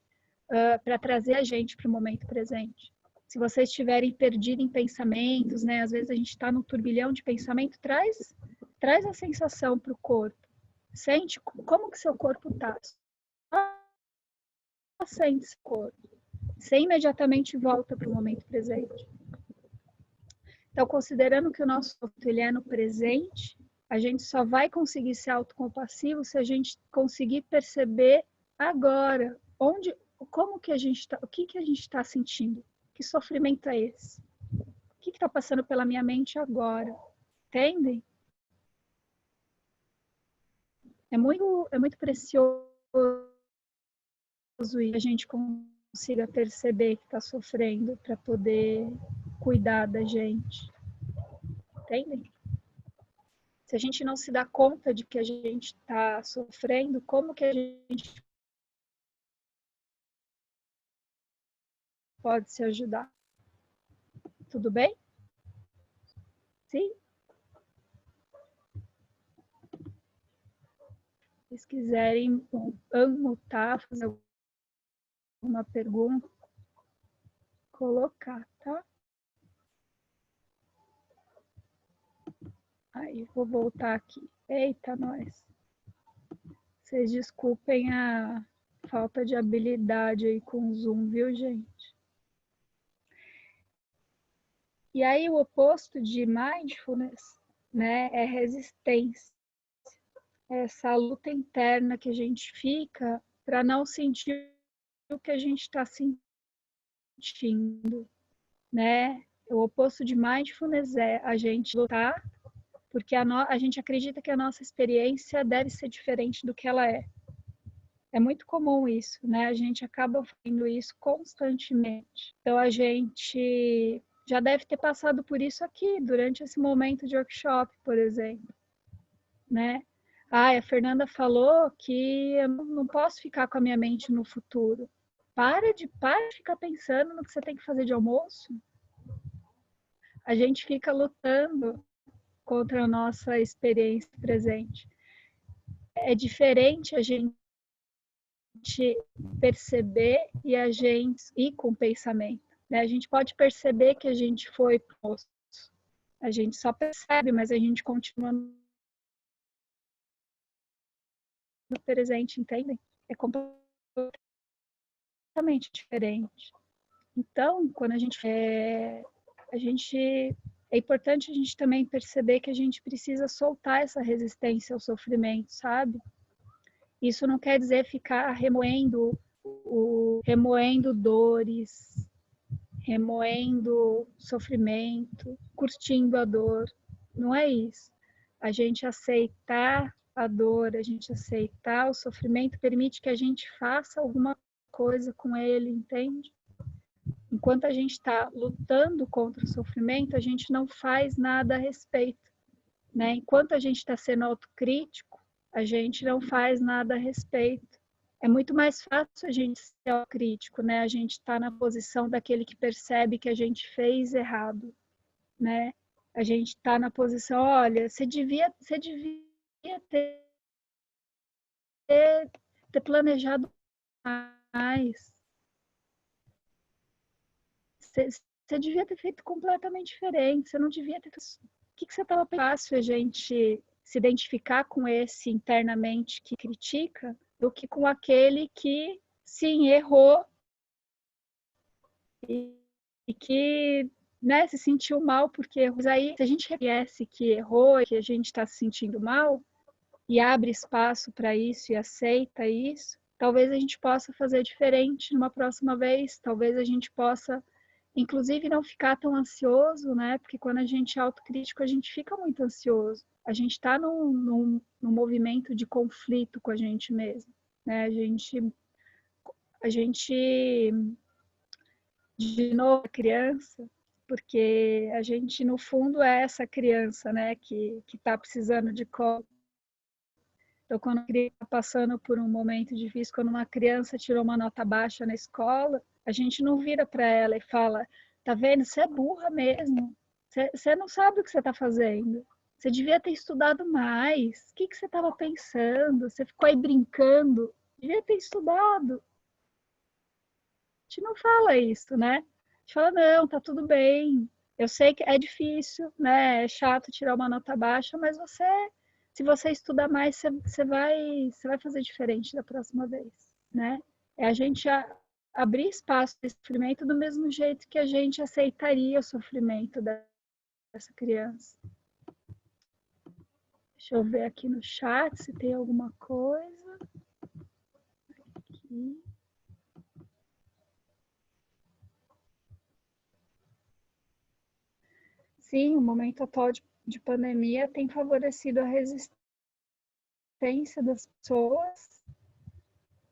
para trazer a gente para o momento presente. Se vocês estiverem perdidos em pensamentos, né? Às vezes a gente está num turbilhão de pensamento, traz a sensação para o corpo. Sente como que seu corpo está. Sente esse corpo. Você imediatamente volta para o momento presente. Então, considerando que o nosso corpo ele é no presente, a gente só vai conseguir ser autocompassivo se a gente conseguir perceber agora como que a gente está, o que a gente está sentindo, que sofrimento é esse, o que está passando pela minha mente agora, entendem? É muito precioso e a gente consiga perceber que está sofrendo para poder cuidar da gente, entendem? Se a gente não se dá conta de que a gente está sofrendo, como que a gente pode se ajudar? Tudo bem? Sim? Se vocês quiserem unmutar, fazer alguma pergunta, colocar, tá? Aí, vou voltar aqui. Eita, nós. Vocês desculpem a falta de habilidade aí com o Zoom, viu, gente? E aí, o oposto de mindfulness, né, é resistência. É essa luta interna que a gente fica para não sentir o que a gente está sentindo, né? O oposto de mindfulness é a gente lutar, porque a gente acredita que a nossa experiência deve ser diferente do que ela é. É muito comum isso, né? A gente acaba fazendo isso constantemente. Então, a gente já deve ter passado por isso aqui, durante esse momento de workshop, por exemplo, né? A Fernanda falou que eu não posso ficar com a minha mente no futuro. Para de ficar pensando no que você tem que fazer de almoço. A gente fica lutando contra a nossa experiência presente. É diferente a gente perceber e a gente ir com o pensamento, né? A gente pode perceber que a gente foi posto. A gente só percebe, mas a gente continua no presente, entendem? É completamente diferente. Então, quando a gente é importante a gente também perceber que a gente precisa soltar essa resistência ao sofrimento, sabe? Isso não quer dizer ficar remoendo dores, remoendo sofrimento, curtindo a dor. Não é isso. A gente aceitar a dor, a gente aceitar o sofrimento permite que a gente faça alguma coisa com ele, entende? Enquanto a gente está lutando contra o sofrimento, a gente não faz nada a respeito, né? Enquanto a gente está sendo autocrítico, a gente não faz nada a respeito. É muito mais fácil a gente ser autocrítico, né? A gente está na posição daquele que percebe que a gente fez errado, né? A gente está na posição, olha, você devia ter planejado mais. Você devia ter feito completamente diferente. Você não devia ter. O que você estava fácil a gente se identificar com esse internamente que critica do que com aquele que, sim, errou e que, né, se sentiu mal porque errou. Mas aí, se a gente reconhece que errou e que a gente está se sentindo mal e abre espaço para isso e aceita isso, talvez a gente possa fazer diferente numa próxima vez. Talvez a gente possa, inclusive, não ficar tão ansioso, né? Porque quando a gente é autocrítico, a gente fica muito ansioso. A gente está num movimento de conflito com a gente mesmo, né? A gente, de novo, é criança, porque a gente, no fundo, é essa criança, né? Que está precisando de colo. Então, quando a criança está passando por um momento difícil, quando uma criança tirou uma nota baixa na escola, a gente não vira para ela e fala, tá vendo, você é burra mesmo, você não sabe o que você está fazendo, você devia ter estudado mais, o que você estava pensando, você ficou aí brincando, devia ter estudado. gente não fala isso, né? A gente fala, não, tá tudo bem. Eu sei que é difícil, né? É chato tirar uma nota baixa, mas se você estudar mais, você vai fazer diferente da próxima vez, né? É a gente abrir espaço para sofrimento do mesmo jeito que a gente aceitaria o sofrimento dessa criança. Deixa eu ver aqui no chat se tem alguma coisa. Aqui. Sim, o momento atual de pandemia tem favorecido a resistência das pessoas.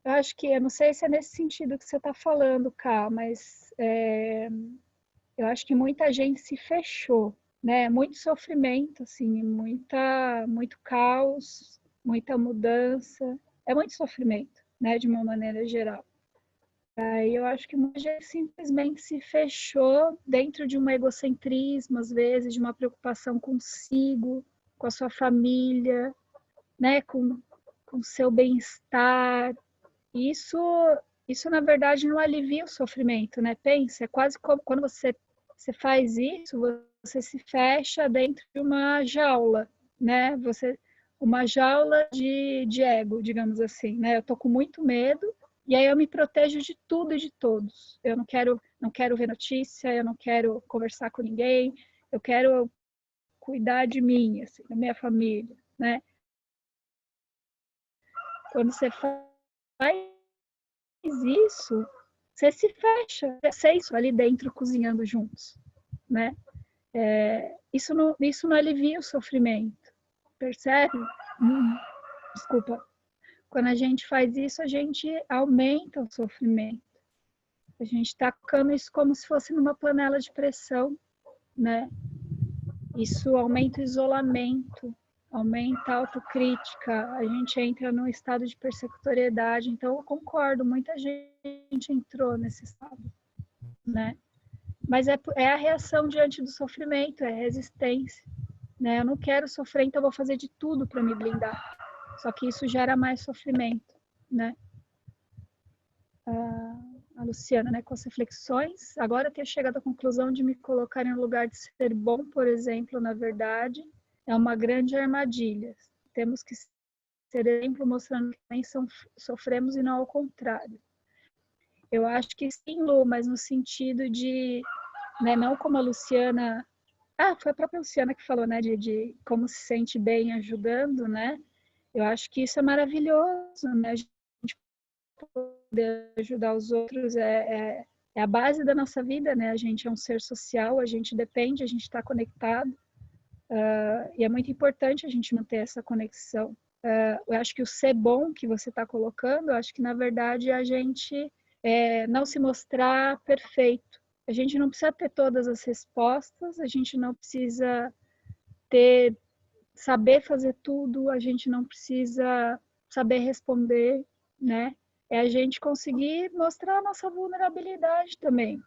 Eu acho que, eu não sei se é nesse sentido que você está falando, Ká, mas eu acho que muita gente se fechou, né? Muito sofrimento, assim, muito caos, muita mudança. É muito sofrimento, né? De uma maneira geral. Aí eu acho que muita gente simplesmente se fechou dentro de um egocentrismo, às vezes, de uma preocupação consigo, com a sua família, né? Com o seu bem-estar. Isso, na verdade, não alivia o sofrimento, né? Pensa, é quase como quando você faz isso, você se fecha dentro de uma jaula, né? Uma jaula de ego, digamos assim, né? Eu tô com muito medo e aí eu me protejo de tudo e de todos. Eu não quero ver notícia, eu não quero conversar com ninguém, eu quero cuidar de mim, assim, da minha família, né? Quando você faz isso, você se fecha, vocês ali dentro cozinhando juntos, né? Isso não alivia o sofrimento, percebe? Desculpa. Quando a gente faz isso, a gente aumenta o sofrimento. A gente está colocando isso como se fosse numa panela de pressão, né? Isso aumenta o isolamento, aumenta a autocrítica, a gente entra num estado de persecutoriedade. Então, eu concordo, muita gente entrou nesse estado, né? Mas é a reação diante do sofrimento, é resistência, né? Eu não quero sofrer, então eu vou fazer de tudo para me blindar. Só que isso gera mais sofrimento, né? A Luciana, né, com as reflexões, agora eu tenho chegado à conclusão de me colocar em um lugar de ser bom, por exemplo, na verdade, é uma grande armadilha. Temos que ser exemplo mostrando que também sofremos e não ao contrário. Eu acho que sim, Lu, mas no sentido de, né, não como a Luciana... foi a própria Luciana que falou, né, de como se sente bem ajudando, né? Eu acho que isso é maravilhoso, né? A gente poder ajudar os outros é a base da nossa vida, né? A gente é um ser social, a gente depende, a gente está conectado. E é muito importante a gente manter essa conexão. Eu acho que o ser bom que você está colocando, eu acho que, na verdade, a gente não se mostrar perfeito. A gente não precisa ter todas as respostas, a gente não precisa saber fazer tudo, a gente não precisa saber responder, né? É a gente conseguir mostrar a nossa vulnerabilidade também.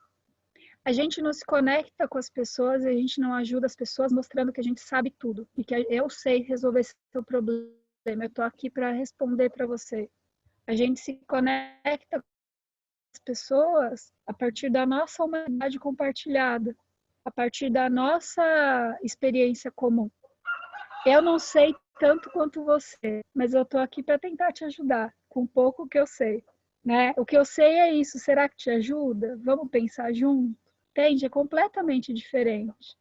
A gente não se conecta com as pessoas, a gente não ajuda as pessoas mostrando que a gente sabe tudo e que eu sei resolver esse seu problema. Eu estou aqui para responder para você. A gente se conecta com as pessoas a partir da nossa humanidade compartilhada, a partir da nossa experiência comum. Eu não sei tanto quanto você, mas eu estou aqui para tentar te ajudar com um pouco que eu sei, né? O que eu sei é isso. Será que te ajuda? Vamos pensar junto? Entende? É completamente diferente.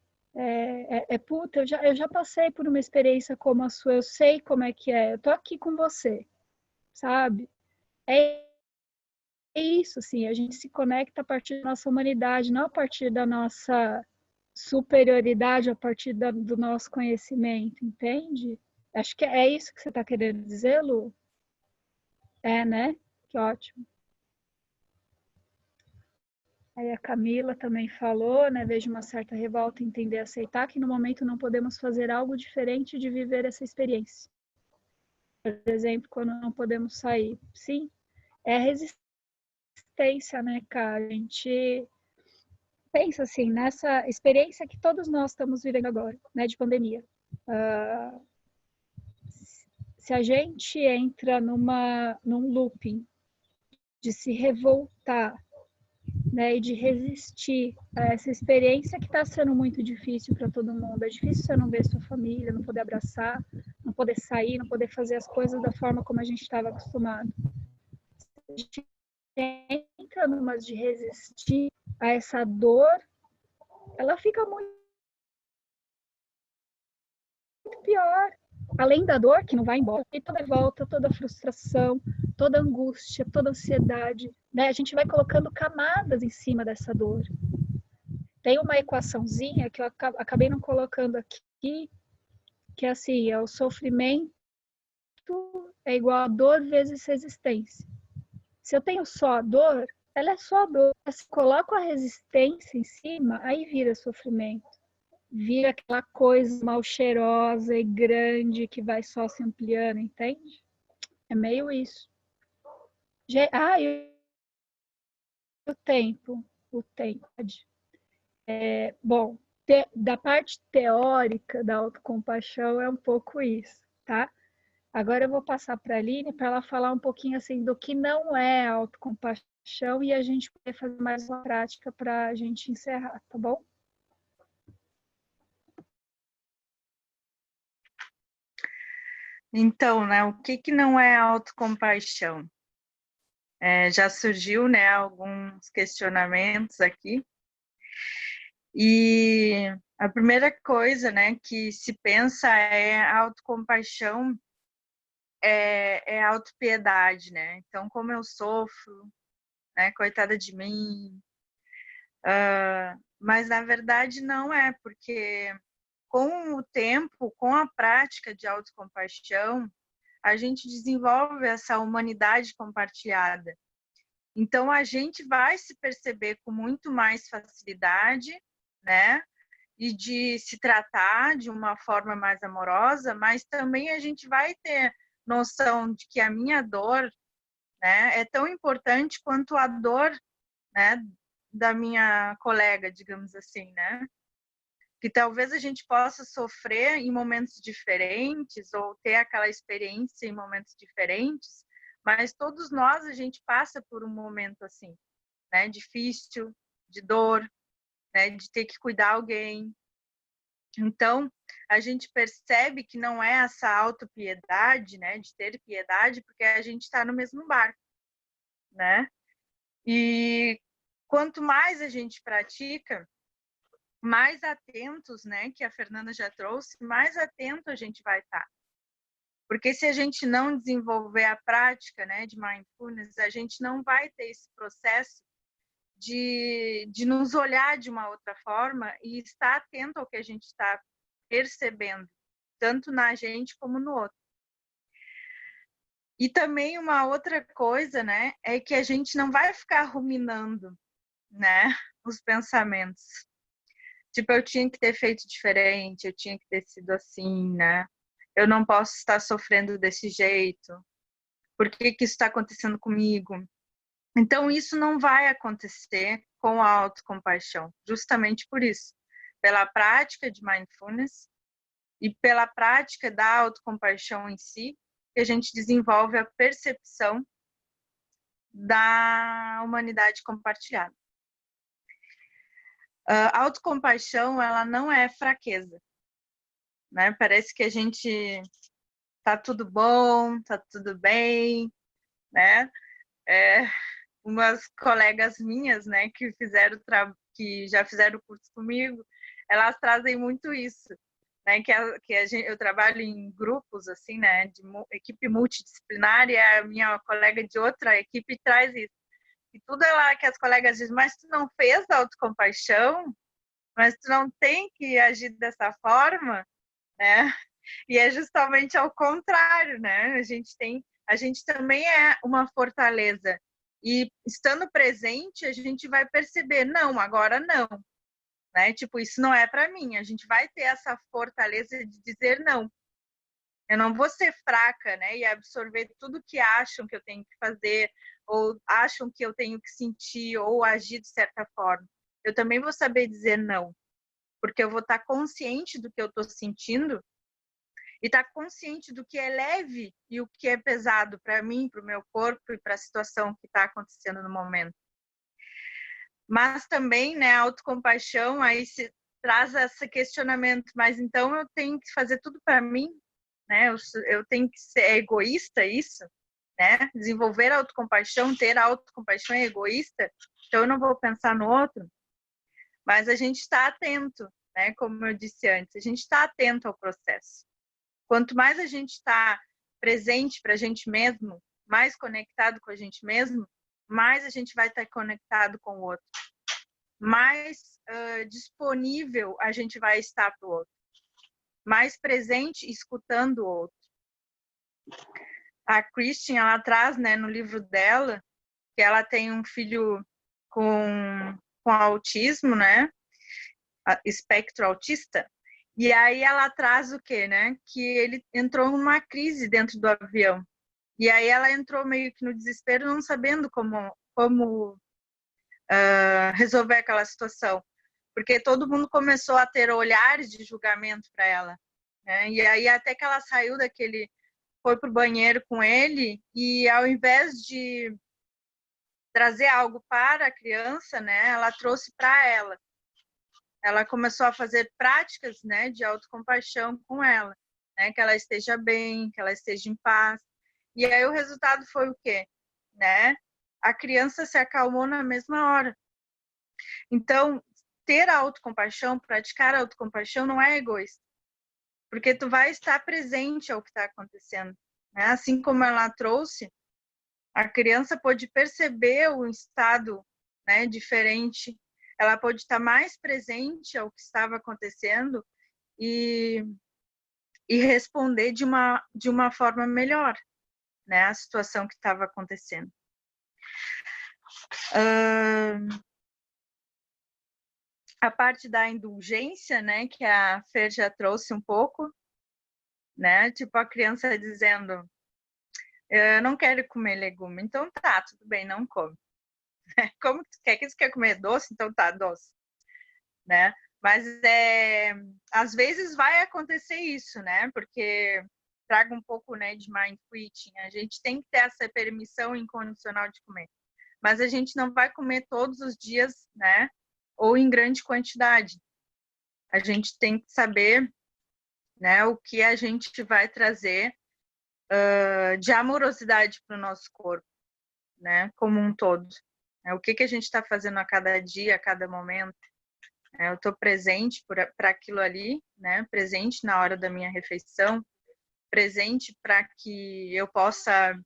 Puta, eu já passei por uma experiência como a sua, eu sei como é que é. Eu tô aqui com você, sabe? É isso, assim, a gente se conecta a partir da nossa humanidade, não a partir da nossa superioridade, a partir do nosso conhecimento, entende? Acho que é isso que você está querendo dizer, Lu? É, né? Que ótimo. Aí a Camila também falou, né? Vejo uma certa revolta em entender e aceitar que no momento não podemos fazer algo diferente de viver essa experiência. Por exemplo, quando não podemos sair. Sim, é resistência, né, cara? A gente pensa assim, nessa experiência que todos nós estamos vivendo agora, né, de pandemia. Se a gente entra num looping de se revoltar né, e de resistir a essa experiência que está sendo muito difícil para todo mundo. É difícil você não ver sua família, não poder abraçar, não poder sair, não poder fazer as coisas da forma como a gente estava acostumado. A gente entra numa de resistir a essa dor, ela fica muito pior. Além da dor, que não vai embora, e toda revolta, toda frustração, toda angústia, toda ansiedade, né? A gente vai colocando camadas em cima dessa dor. Tem uma equaçãozinha que eu acabei não colocando aqui, que é assim, o sofrimento é igual a dor vezes resistência. Se eu tenho só a dor, ela é só a dor. Se coloco a resistência em cima, aí vira sofrimento. Vira aquela coisa mal cheirosa e grande que vai só se ampliando, entende? É meio isso. E o tempo. Bom, da parte teórica da autocompaixão é um pouco isso, tá? Agora eu vou passar para a Aline para ela falar um pouquinho assim do que não é autocompaixão e a gente poder fazer mais uma prática para a gente encerrar, tá bom? Então, né, o que não é autocompaixão? Já surgiu, né, alguns questionamentos aqui. E a primeira coisa, né, que se pensa é autocompaixão, é autopiedade, né? Então, como eu sofro, né, coitada de mim. Mas, na verdade, não é, porque com o tempo, com a prática de autocompaixão, a gente desenvolve essa humanidade compartilhada. Então, a gente vai se perceber com muito mais facilidade, né? E de se tratar de uma forma mais amorosa, mas também a gente vai ter noção de que a minha dor, né, é tão importante quanto a dor, né, da minha colega, digamos assim, né? Que talvez a gente possa sofrer em momentos diferentes ou ter aquela experiência em momentos diferentes, mas todos nós a gente passa por um momento assim, né, difícil, de dor, né, de ter que cuidar de alguém. Então, a gente percebe que não é essa autopiedade, né, de ter piedade, porque a gente está no mesmo barco, né? E quanto mais a gente pratica, mais atentos, né, que a Fernanda já trouxe, mais atento a gente vai estar. Porque se a gente não desenvolver a prática, né, de mindfulness, a gente não vai ter esse processo de nos olhar de uma outra forma e estar atento ao que a gente está percebendo, tanto na gente como no outro. E também uma outra coisa, né, é que a gente não vai ficar ruminando, né, os pensamentos. Tipo, eu tinha que ter feito diferente, eu tinha que ter sido assim, né? Eu não posso estar sofrendo desse jeito. Por que que isso está acontecendo comigo? Então, isso não vai acontecer com a autocompaixão, justamente por isso. Pela prática de mindfulness e pela prática da autocompaixão em si, que a gente desenvolve a percepção da humanidade compartilhada. A autocompaixão, ela não é fraqueza, né? Parece que a gente tá tudo bom, tá tudo bem, né? Umas colegas minhas, né, que já fizeram o curso comigo, elas trazem muito isso, né? Eu trabalho em grupos assim, né, de equipe multidisciplinar, e a minha colega de outra equipe traz isso. E tudo é lá que as colegas dizem, mas tu não fez autocompaixão? Mas tu não tem que agir dessa forma, né? E é justamente ao contrário, né? A gente também é uma fortaleza. E estando presente, a gente vai perceber, não, agora não, né? Tipo, isso não é para mim. A gente vai ter essa fortaleza de dizer não. Eu não vou ser fraca, né? E absorver tudo que acham que eu tenho que fazer, ou acham que eu tenho que sentir, ou agir de certa forma. Eu também vou saber dizer não, porque eu vou estar consciente do que eu estou sentindo e estar consciente do que é leve e o que é pesado para mim, para o meu corpo e para a situação que está acontecendo no momento. Mas também, né, a autocompaixão aí se traz esse questionamento, mas então eu tenho que fazer tudo para mim, né? Eu tenho que ser egoísta, isso, né? Desenvolver a autocompaixão, ter a autocompaixão é egoísta, então eu não vou pensar no outro. Mas a gente está atento, né? Como eu disse antes, a gente está atento ao processo. Quanto mais a gente está presente para a gente mesmo, mais conectado com a gente mesmo, mais a gente vai estar conectado com o outro. Mais disponível a gente vai estar para o outro. Mais presente escutando o outro. A Christine, ela traz, né, no livro dela, que ela tem um filho com autismo, né? Espectro autista. E aí ela traz o quê, né? Que ele entrou numa crise dentro do avião. E aí ela entrou meio que no desespero, não sabendo como resolver aquela situação. Porque todo mundo começou a ter olhares de julgamento para ela, né? E aí até que ela saiu daquele... Foi pro banheiro com ele e ao invés de trazer algo para a criança, né? Ela trouxe para ela. Ela começou a fazer práticas, né, de autocompaixão com ela, né, que ela esteja bem, que ela esteja em paz. E aí o resultado foi o quê? Né? A criança se acalmou na mesma hora. Então, ter a autocompaixão, praticar a autocompaixão não é egoísta, porque tu vai estar presente ao que está acontecendo, né? Assim como ela trouxe, a criança pode perceber o estado, né, diferente. Ela pode estar mais presente ao que estava acontecendo e responder de uma forma melhor, né, a situação que estava acontecendo. A parte da indulgência, né, que a Fer já trouxe um pouco, né, tipo a criança dizendo, eu não quero comer legume, então tá, tudo bem, não come. Como que você quer comer doce? Então tá, doce, né? Mas às vezes vai acontecer isso, né? Porque traga um pouco, né, de mind quitting. A gente tem que ter essa permissão incondicional de comer. Mas a gente não vai comer todos os dias, né? Ou em grande quantidade. A gente tem que saber, né, o que a gente vai trazer de amorosidade para o nosso corpo, né? Como um todo. O que a gente está fazendo a cada dia, a cada momento. Eu estou presente para aquilo ali, né? Presente na hora da minha refeição, presente para que eu possa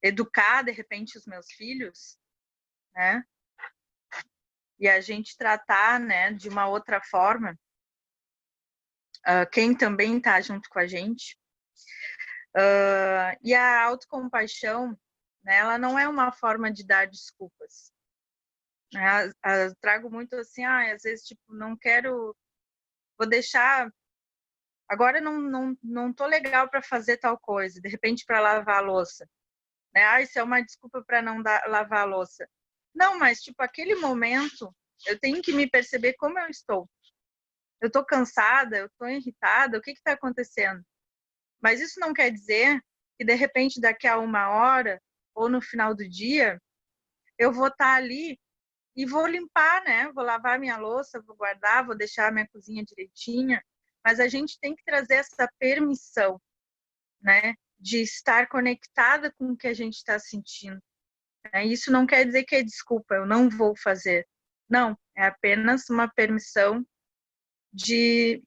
educar, de repente, os meus filhos, né? E a gente tratar, né, de uma outra forma quem também está junto com a gente. E a autocompaixão, né, ela não é uma forma de dar desculpas. Eu trago muito assim, às vezes, tipo, não quero, vou deixar, agora não tô legal para fazer tal coisa, de repente para lavar a louça, né? Isso é uma desculpa para não lavar a louça. Não, mas tipo, aquele momento, eu tenho que me perceber como eu estou. Eu tô cansada, eu tô irritada, o que está acontecendo? Mas isso não quer dizer que de repente daqui a 1 hora ou no final do dia eu vou estar ali e vou limpar, né? Vou lavar minha louça, vou guardar, vou deixar a minha cozinha direitinha. Mas a gente tem que trazer essa permissão, né? De estar conectada com o que a gente está sentindo. Isso não quer dizer que é desculpa, eu não vou fazer. Não, é apenas uma permissão de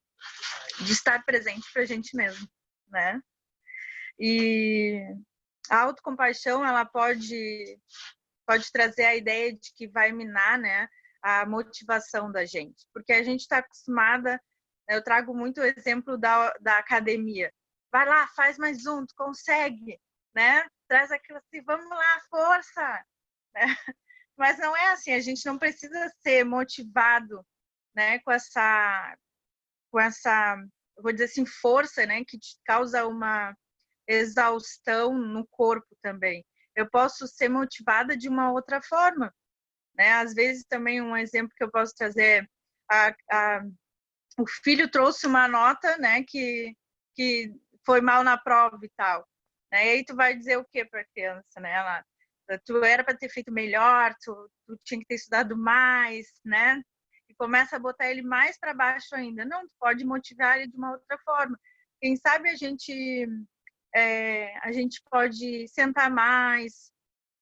estar presente para a gente mesmo, né? E a autocompaixão, ela pode trazer a ideia de que vai minar, né, a motivação da gente. Porque a gente está acostumada, eu trago muito o exemplo da academia. Vai lá, faz mais um, tu consegue, né? Traz aquilo assim, vamos lá, força! Né? Mas não é assim, a gente não precisa ser motivado, né, com essa, vou dizer assim, força, né, que te causa uma exaustão no corpo também. Eu posso ser motivada de uma outra forma, né? Às vezes também um exemplo que eu posso trazer, o filho trouxe uma nota, né, que foi mal na prova e tal, né? E aí tu vai dizer o que para a criança, né? tu era para ter feito melhor, tu tinha que ter estudado mais, né? E começa a botar ele mais para baixo ainda. Não, tu pode motivar ele de uma outra forma. Quem sabe a gente pode sentar mais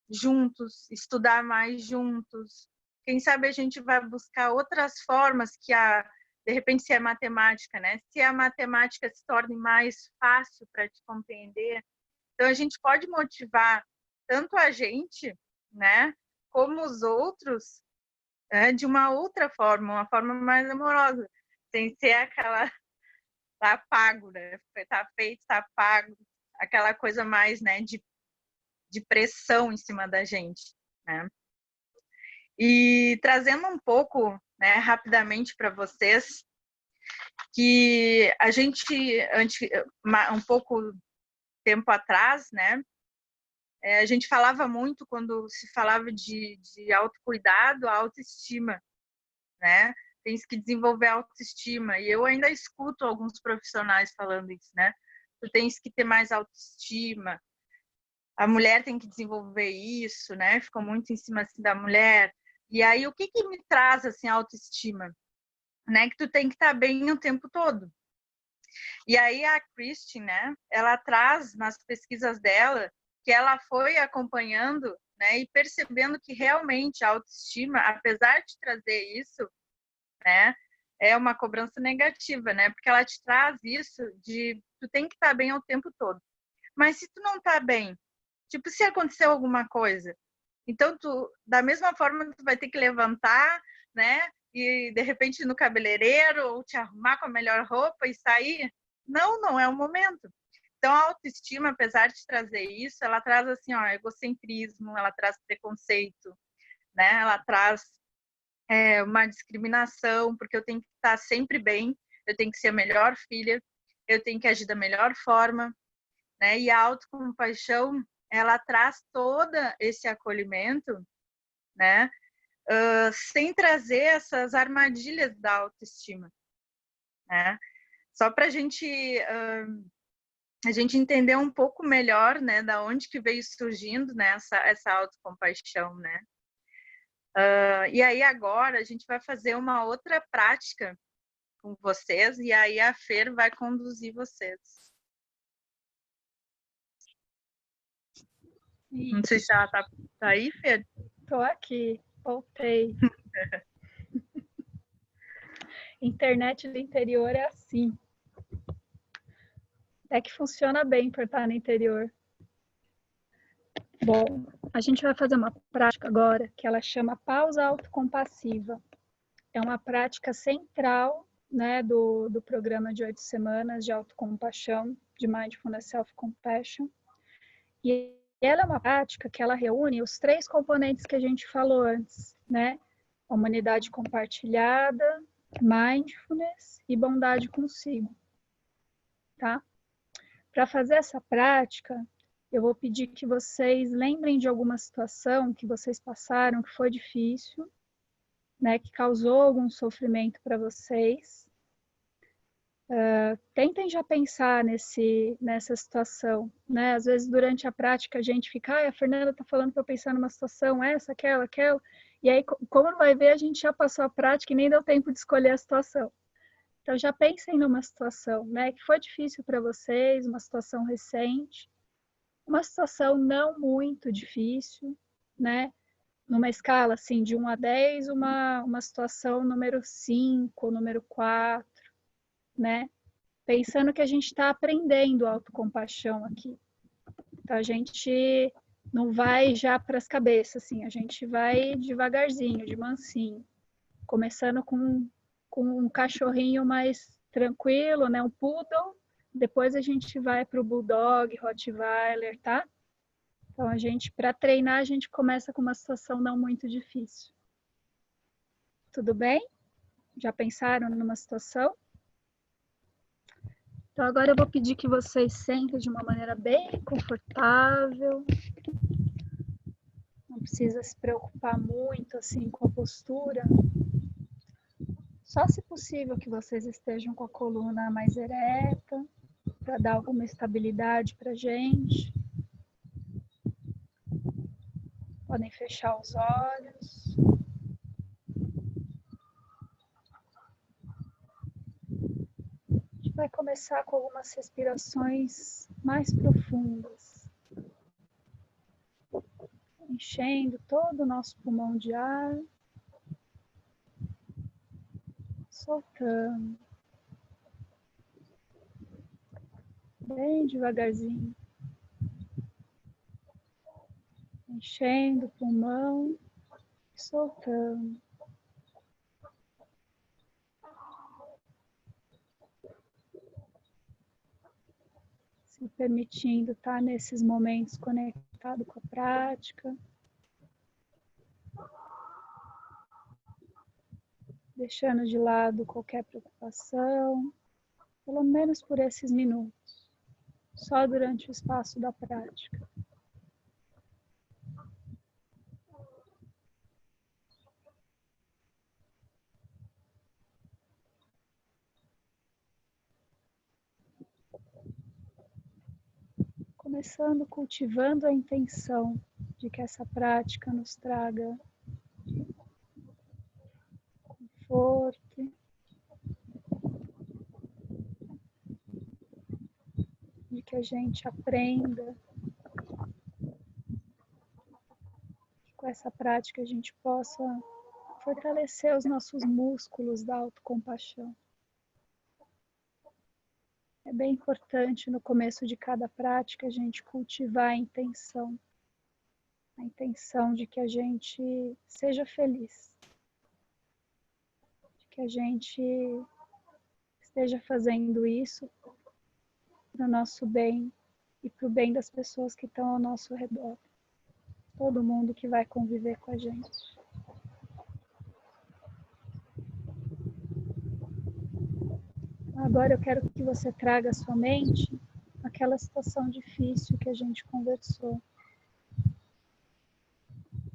juntos, estudar mais juntos. Quem sabe a gente vai buscar outras formas de repente, se é matemática, né? Se a matemática se torne mais fácil para te compreender. Então, a gente pode motivar tanto a gente, né, como os outros, de uma outra forma, uma forma mais amorosa, sem ser aquela tá pago, né? Tá feito, tá pago, aquela coisa mais, né, de pressão em cima da gente, né? E trazendo um pouco, né, rapidamente para vocês, que a gente, um pouco tempo atrás, né, a gente falava muito quando se falava de autocuidado, autoestima, né? Tens que desenvolver autoestima. E eu ainda escuto alguns profissionais falando isso, né? Tu tens que ter mais autoestima. A mulher tem que desenvolver isso, né? Ficou muito em cima assim, da mulher. E aí, o que me traz assim autoestima? Né? Que tu tem que estar bem o tempo todo. E aí a Christine, né? Ela traz nas pesquisas dela que ela foi acompanhando, né? E percebendo que realmente a autoestima, apesar de trazer isso, né? É uma cobrança negativa, né? Porque ela te traz isso de tu tem que estar bem o tempo todo. Mas se tu não tá bem, tipo, se aconteceu alguma coisa, então tu, da mesma forma, tu vai ter que levantar, né? E de repente ir no cabeleireiro ou te arrumar com a melhor roupa e sair. Não é o momento. Então a autoestima, apesar de trazer isso, ela traz assim, ó, egocentrismo, ela traz preconceito, né? Ela traz uma discriminação, porque eu tenho que estar sempre bem, eu tenho que ser a melhor filha, eu tenho que agir da melhor forma, né? E a autocompaixão, ela traz todo esse acolhimento, né? Sem trazer essas armadilhas da autoestima, né? Só para a gente entender um pouco melhor, né, da onde que veio surgindo, né, essa autocompaixão, né? E aí agora a gente vai fazer uma outra prática com vocês e aí a Fer vai conduzir vocês. Não sei se ela tá aí, Fer. Tô aqui, voltei. Internet do interior é assim. É que funciona bem por estar no interior. Bom, a gente vai fazer uma prática agora que ela chama pausa autocompassiva. É uma prática central, né, do programa de 8 semanas de autocompaixão, de Mindfulness Self-Compassion. E ela é uma prática que ela reúne os 3 componentes que a gente falou antes, né? Humanidade compartilhada, mindfulness e bondade consigo, tá? Para fazer essa prática, eu vou pedir que vocês lembrem de alguma situação que vocês passaram que foi difícil, né, que causou algum sofrimento para vocês. Tentem já pensar nessa situação, né? Às vezes durante a prática a gente fica, a Fernanda está falando para eu pensar numa situação, essa, aquela, e aí como vai ver a gente já passou a prática e nem deu tempo de escolher a situação. Então já pensem numa situação, né, que foi difícil para vocês, uma situação recente, uma situação não muito difícil, né? Numa escala assim de 1 a 10, uma situação número 5, número 4, né? Pensando que a gente está aprendendo autocompaixão aqui. Então a gente não vai já para as cabeças, assim, a gente vai devagarzinho, de mansinho, começando com um cachorrinho mais tranquilo, né? Um poodle, depois a gente vai para o bulldog, rottweiler, tá? Então para treinar, a gente começa com uma situação não muito difícil. Tudo bem? Já pensaram numa situação? Então agora eu vou pedir que vocês sentem de uma maneira bem confortável. Não precisa se preocupar muito assim com a postura. Só se possível que vocês estejam com a coluna mais ereta, para dar alguma estabilidade para a gente. Podem fechar os olhos. A gente vai começar com algumas respirações mais profundas, enchendo todo o nosso pulmão de ar, soltando, bem devagarzinho, enchendo o pulmão e soltando. Se permitindo estar nesses momentos conectado com a prática, deixando de lado qualquer preocupação, pelo menos por esses minutos, só durante o espaço da prática. Começando cultivando a intenção de que essa prática nos traga conforto, de que a gente aprenda, que com essa prática a gente possa fortalecer os nossos músculos da autocompaixão. É bem importante no começo de cada prática a gente cultivar a intenção de que a gente seja feliz, de que a gente esteja fazendo isso para o nosso bem e para o bem das pessoas que estão ao nosso redor, todo mundo que vai conviver com a gente. Agora eu quero que você traga à sua mente aquela situação difícil que a gente conversou.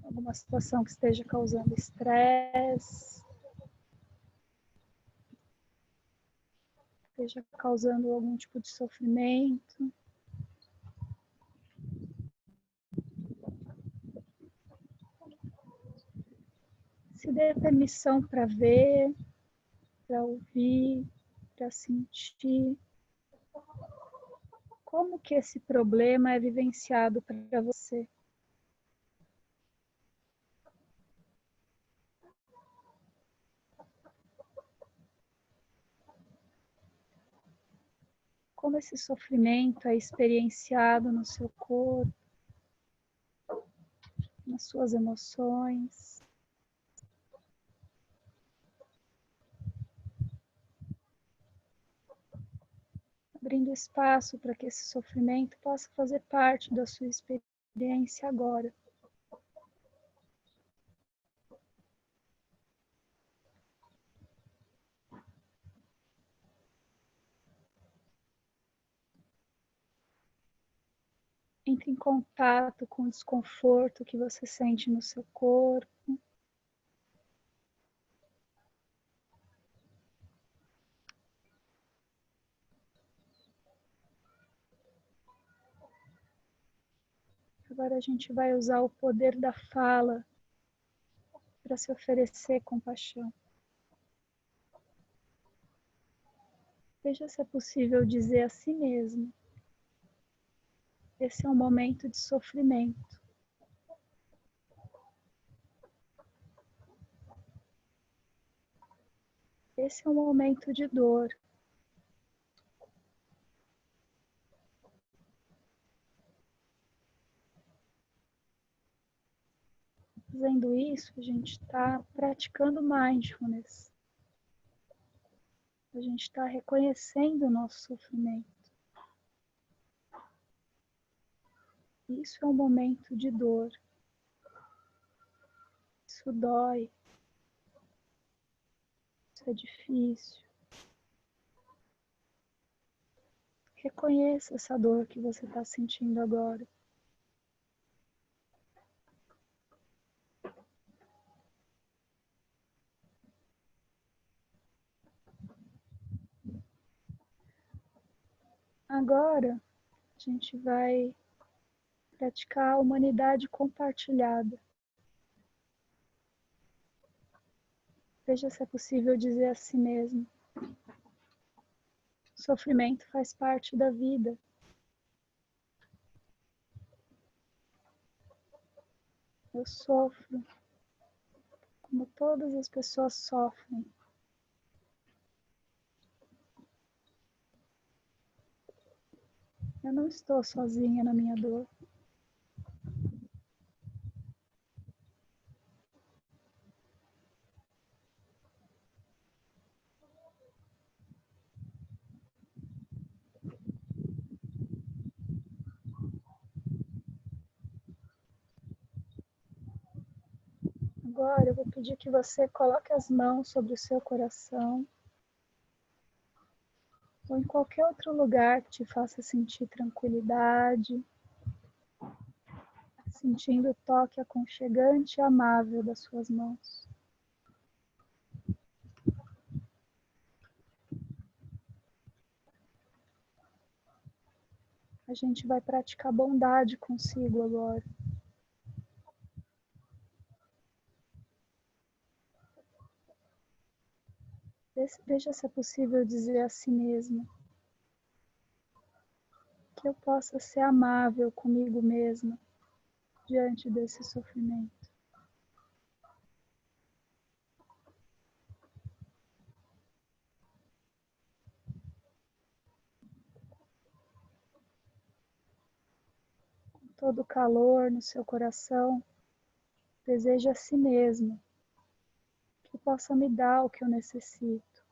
Alguma situação que esteja causando estresse, esteja causando algum tipo de sofrimento. Se dê permissão para ver, para ouvir, para sentir como que esse problema é vivenciado para você. Como esse sofrimento é experienciado no seu corpo, nas suas emoções. Abrindo espaço para que esse sofrimento possa fazer parte da sua experiência agora. Entre em contato com o desconforto que você sente no seu corpo. Agora a gente vai usar o poder da fala para se oferecer compaixão. Veja se é possível dizer a si mesmo: esse é um momento de sofrimento. Esse é um momento de dor. Fazendo isso, a gente está praticando mindfulness. A gente está reconhecendo o nosso sofrimento. Isso é um momento de dor. Isso dói. Isso é difícil. Reconheça essa dor que você está sentindo agora. Agora, a gente vai praticar a humanidade compartilhada. Veja se é possível dizer a si mesmo: o sofrimento faz parte da vida. Eu sofro como todas as pessoas sofrem. Eu não estou sozinha na minha dor. Agora eu vou pedir que você coloque as mãos sobre o seu coração ou em qualquer outro lugar que te faça sentir tranquilidade, sentindo o toque aconchegante e amável das suas mãos. A gente vai praticar bondade consigo agora. Veja se é possível dizer a si mesmo que eu possa ser amável comigo mesma diante desse sofrimento. Com todo o calor no seu coração, deseje a si mesmo que possa me dar o que eu necessito,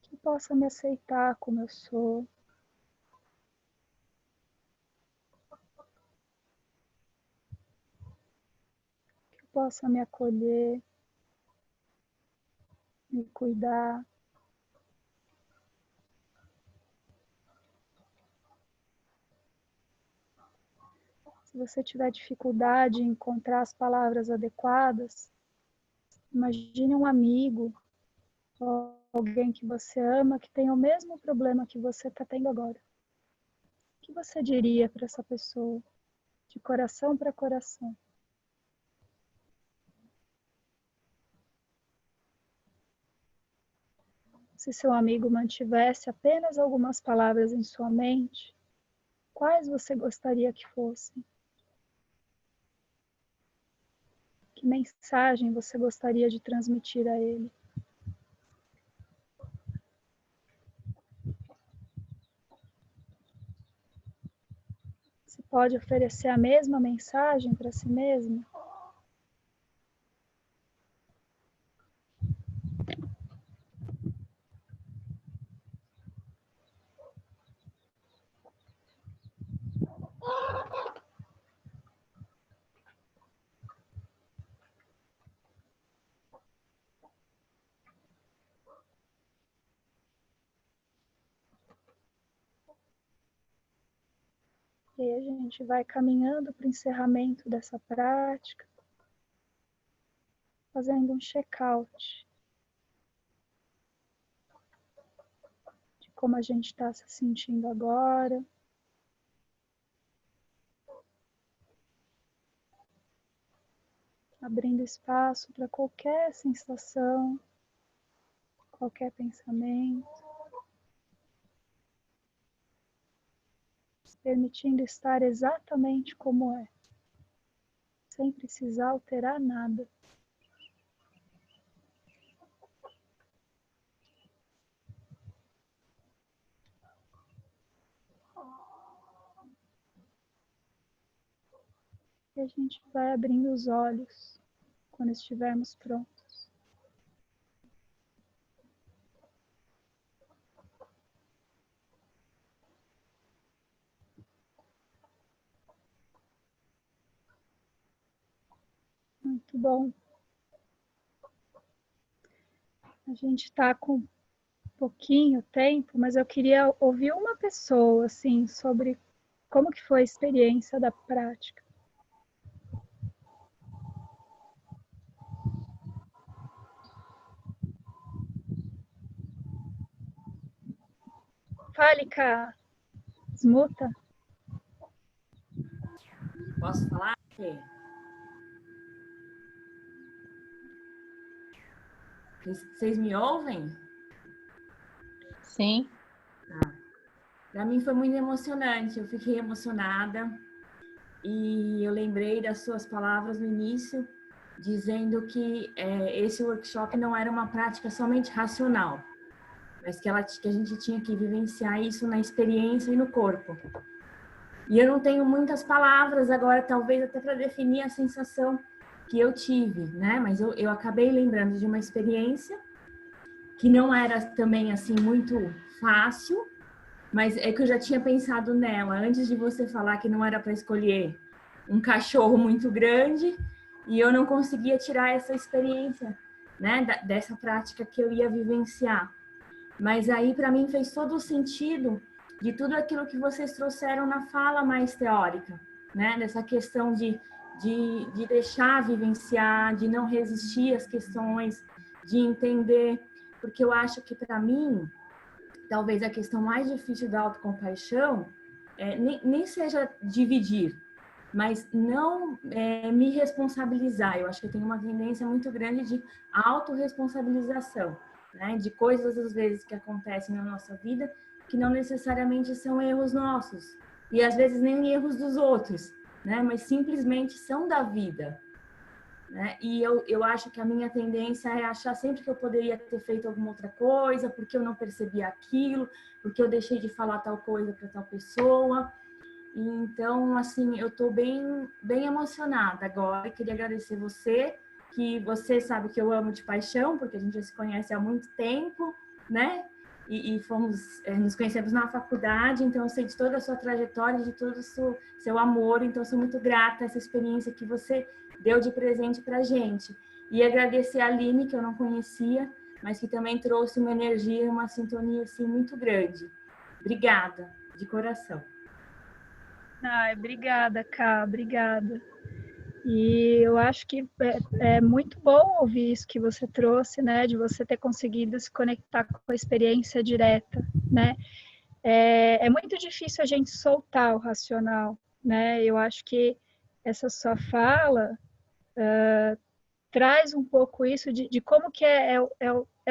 que possa me aceitar como eu sou, que possa me acolher, me cuidar. Se você tiver dificuldade em encontrar as palavras adequadas, imagine um amigo ou alguém que você ama que tem o mesmo problema que você está tendo agora. O que você diria para essa pessoa, de coração para coração? Se seu amigo mantivesse apenas algumas palavras em sua mente, quais você gostaria que fossem? Que mensagem você gostaria de transmitir a ele? Você pode oferecer a mesma mensagem para si mesmo? E aí a gente vai caminhando para o encerramento dessa prática, fazendo um check-out de como a gente está se sentindo agora. Abrindo espaço para qualquer sensação, qualquer pensamento. Permitindo estar exatamente como é, sem precisar alterar nada. E a gente vai abrindo os olhos quando estivermos prontos. Muito bom. A gente está com pouquinho tempo, mas eu queria ouvir uma pessoa, assim, sobre como que foi a experiência da prática. Fale, Ká. Smuta. Posso falar? Vocês me ouvem? Sim. Para mim foi muito emocionante, eu fiquei emocionada e eu lembrei das suas palavras no início, dizendo que esse workshop não era uma prática somente racional, mas que a gente tinha que vivenciar isso na experiência e no corpo. E eu não tenho muitas palavras agora, talvez até para definir a sensação que eu tive, né? Mas eu acabei lembrando de uma experiência que não era também assim muito fácil, mas é que eu já tinha pensado nela antes de você falar que não era para escolher um cachorro muito grande e eu não conseguia tirar essa experiência, né, dessa prática que eu ia vivenciar. Mas aí para mim fez todo o sentido de tudo aquilo que vocês trouxeram na fala mais teórica, né, dessa questão de deixar vivenciar, de não resistir às questões, de entender, porque eu acho que para mim talvez a questão mais difícil da autocompaixão nem seja dividir, mas não me responsabilizar. Eu acho que eu tenho uma tendência muito grande de autorresponsabilização, né? De coisas, às vezes, que acontecem na nossa vida que não necessariamente são erros nossos, e às vezes nem erros dos outros, né? Mas simplesmente são da vida. Né? E eu acho que a minha tendência é achar sempre que eu poderia ter feito alguma outra coisa, porque eu não percebi aquilo, porque eu deixei de falar tal coisa para tal pessoa. E então, assim, eu estou bem emocionada agora. Queria agradecer você, que você sabe que eu amo de paixão, porque a gente já se conhece há muito tempo, né? E nos conhecemos na faculdade, então eu sei de toda a sua trajetória, de todo o seu amor, então eu sou muito grata a essa experiência que você deu de presente para a gente. E agradecer a Aline, que eu não conhecia, mas que também trouxe uma energia e uma sintonia assim, muito grande. Obrigada, de coração. Ai, obrigada, Ká, obrigada. E eu acho que é muito bom ouvir isso que você trouxe, né, de você ter conseguido se conectar com a experiência direta, né. É muito difícil a gente soltar o racional, né. Eu acho que essa sua fala traz um pouco isso de como que é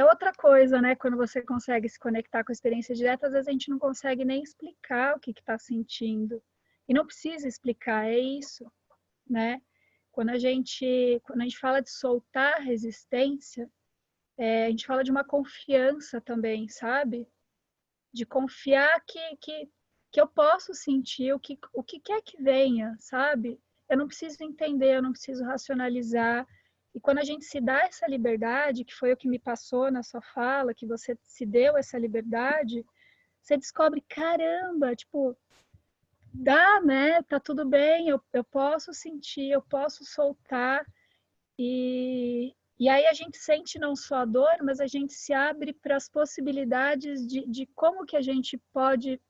outra coisa, né, quando você consegue se conectar com a experiência direta, às vezes a gente não consegue nem explicar o que está sentindo. E não precisa explicar, é isso, né? Quando a gente fala de soltar resistência, a gente fala de uma confiança também, sabe? De confiar que eu posso sentir o que quer que venha, sabe? Eu não preciso entender, eu não preciso racionalizar. E quando a gente se dá essa liberdade, que foi o que me passou na sua fala, que você se deu essa liberdade, você descobre, caramba, tipo, dá, né? Tá tudo bem, eu posso sentir, eu posso soltar. E aí a gente sente não só a dor, mas a gente se abre para as possibilidades de como que a gente pode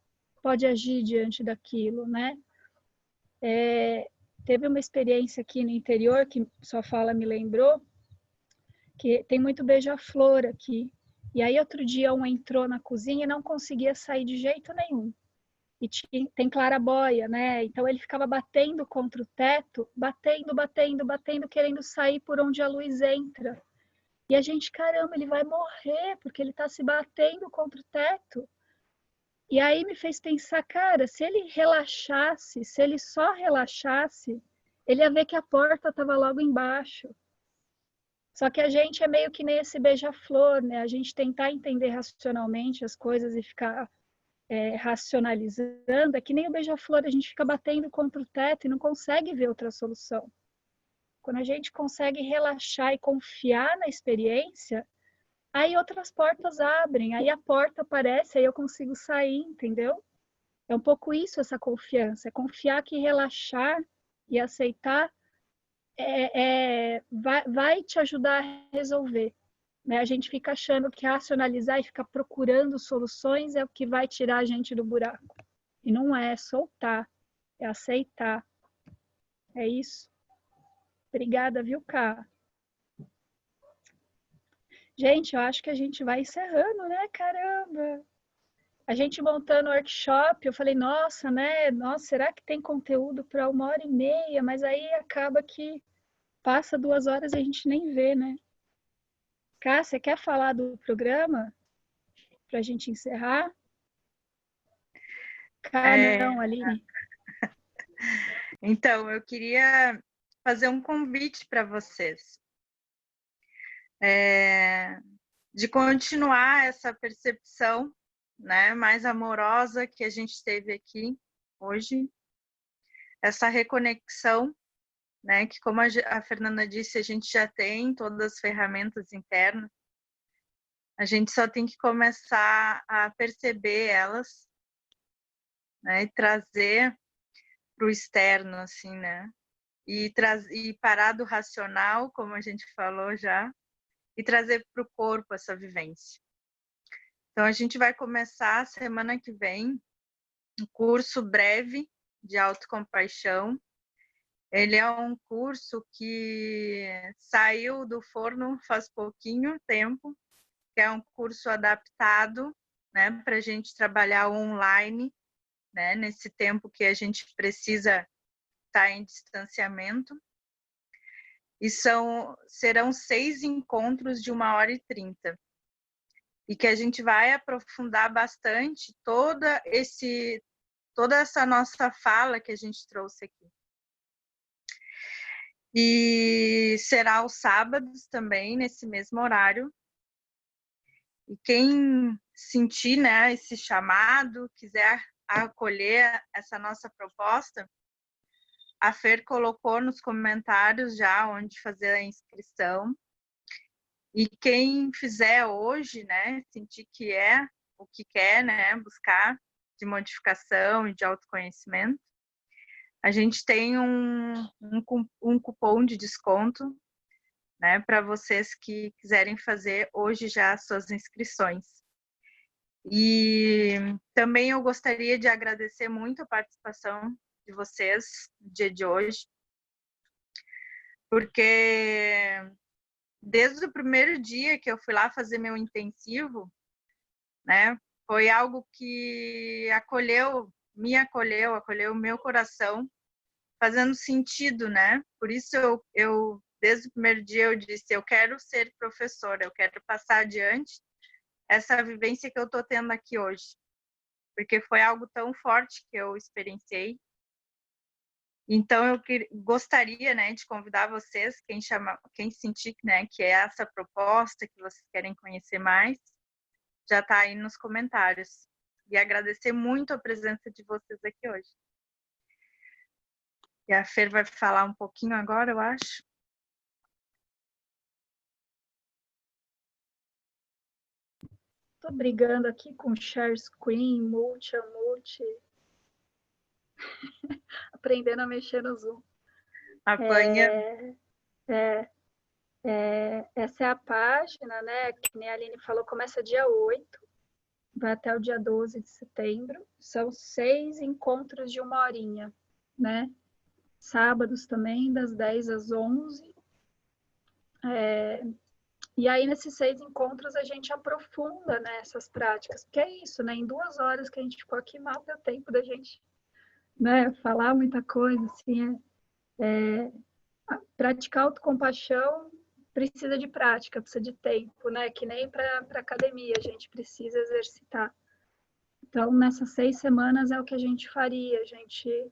agir diante daquilo, né? Teve uma experiência aqui no interior, que sua fala me lembrou, que tem muito beija-flor aqui. E aí outro dia um entrou na cozinha e não conseguia sair de jeito nenhum. E tem clarabóia, né? Então ele ficava batendo contra o teto, batendo, querendo sair por onde a luz entra. E a gente, caramba, ele vai morrer, porque ele está se batendo contra o teto. E aí me fez pensar, cara, se ele relaxasse, se ele só relaxasse, ele ia ver que a porta estava logo embaixo. Só que a gente é meio que nem esse beija-flor, né? A gente tentar entender racionalmente as coisas e ficar racionalizando, é que nem o beija-flor, a gente fica batendo contra o teto e não consegue ver outra solução. Quando a gente consegue relaxar e confiar na experiência, aí outras portas abrem, aí a porta aparece, aí eu consigo sair, entendeu? É um pouco isso, essa confiança, é confiar que relaxar e aceitar vai te ajudar a resolver. Né? A gente fica achando que racionalizar e ficar procurando soluções é o que vai tirar a gente do buraco. E não é soltar, é aceitar. É isso. Obrigada, viu, Ká? Gente, eu acho que a gente vai encerrando, né? Caramba! A gente montando o workshop, eu falei, nossa, né? Nossa, será que tem conteúdo para 1h30? Mas aí acaba que passa 2 horas e a gente nem vê, né? Cá, você quer falar do programa para a gente encerrar? Cá, não, Aline. Então, eu queria fazer um convite para vocês. De continuar essa percepção, né, mais amorosa que a gente teve aqui hoje, essa reconexão, né, que como a Fernanda disse, a gente já tem todas as ferramentas internas, a gente só tem que começar a perceber elas, né, e trazer para o externo, assim, né, e parar do racional, como a gente falou já, e trazer para o corpo essa vivência. Então, a gente vai começar semana que vem um curso breve de autocompaixão. Ele é um curso que saiu do forno faz pouquinho tempo, que é um curso adaptado, né, para a gente trabalhar online, né, nesse tempo que a gente precisa estar em distanciamento. E serão 6 encontros de 1h30. E que a gente vai aprofundar bastante toda essa nossa fala que a gente trouxe aqui. E será aos sábados também, nesse mesmo horário. E quem sentir, né, esse chamado, quiser acolher essa nossa proposta, a Fer colocou nos comentários já onde fazer a inscrição. E quem fizer hoje, né, sentir que é o que quer, né, buscar de modificação e de autoconhecimento, a gente tem um cupom de desconto, né, para vocês que quiserem fazer hoje já as suas inscrições. E também eu gostaria de agradecer muito a participação de vocês no dia de hoje, porque desde o primeiro dia que eu fui lá fazer meu intensivo, né, foi algo que acolheu o meu coração, fazendo sentido, né? Por isso eu desde o primeiro dia eu disse, eu quero ser professora, eu quero passar adiante essa vivência que eu estou tendo aqui hoje, porque foi algo tão forte que eu experienciei. Então eu gostaria, né, de convidar vocês, quem sentir, né, que é essa proposta, que vocês querem conhecer mais, já está aí nos comentários. E agradecer muito a presença de vocês aqui hoje. E a Fer vai falar um pouquinho agora, eu acho. Estou brigando aqui com share screen, multi, aprendendo a mexer no Zoom. Apanha. Essa é a página, né? Que nem a Aline falou, começa dia 8, vai até o dia 12 de setembro. São 6 encontros de 1h, né? Sábados também, das 10 às 11. E aí, nesses 6 encontros, a gente aprofunda, né, essas práticas. Porque é isso, né? Em 2 horas que a gente ficou aqui, mal deu tempo da gente, né, falar muita coisa, assim. Praticar autocompaixão precisa de prática, precisa de tempo, né? Que nem para academia, a gente precisa exercitar. Então, nessas 6 semanas é o que a gente faria. A gente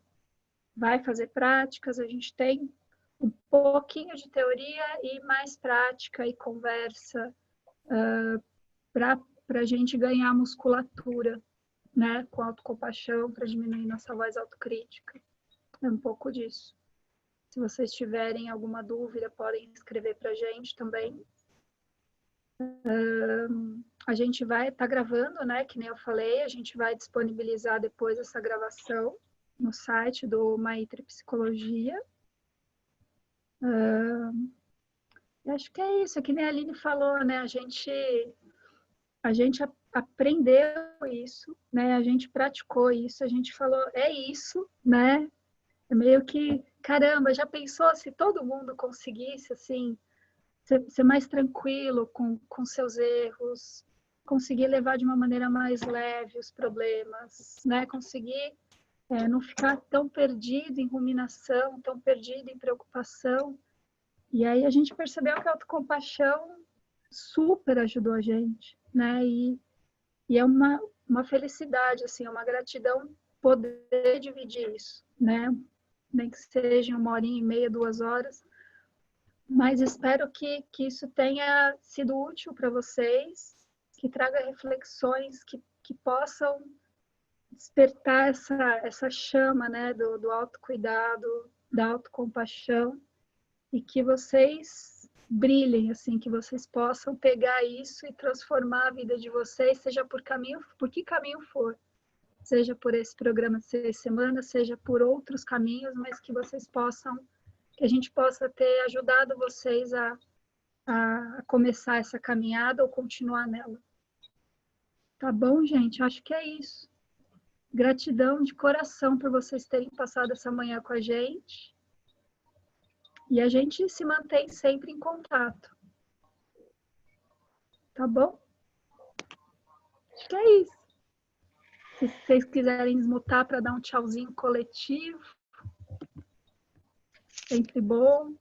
vai fazer práticas, a gente tem um pouquinho de teoria e mais prática e conversa para a gente ganhar musculatura, né? Com autocompaixão, para diminuir nossa voz autocrítica. É um pouco disso. Se vocês tiverem alguma dúvida, podem escrever para a gente também. A gente vai estar gravando, né? Que nem eu falei, a gente vai disponibilizar depois essa gravação no site do Maitri Psicologia. Acho que é isso, que nem a Aline falou, né? A gente aprendeu isso, né? A gente praticou isso, a gente falou, é isso, né? É meio que, caramba, já pensou se todo mundo conseguisse, assim, ser mais tranquilo com seus erros, conseguir levar de uma maneira mais leve os problemas, né? Conseguir não ficar tão perdido em ruminação, tão perdido em preocupação. E aí a gente percebeu que a autocompaixão super ajudou a gente, né? E é uma felicidade, assim, é uma gratidão poder dividir isso, né? Nem que seja 1h30, 2 horas, mas espero que isso tenha sido útil para vocês, que traga reflexões que possam despertar essa chama, né, do autocuidado, da autocompaixão, e que vocês brilhem, assim, que vocês possam pegar isso e transformar a vida de vocês, seja por que caminho for, seja por esse programa de 6 semanas, seja por outros caminhos, mas que a gente possa ter ajudado vocês a começar essa caminhada ou continuar nela. Tá bom, gente? Acho que é isso. Gratidão de coração por vocês terem passado essa manhã com a gente. E a gente se mantém sempre em contato. Tá bom? Acho que é isso. Se vocês quiserem desmutar para dar um tchauzinho coletivo, sempre bom.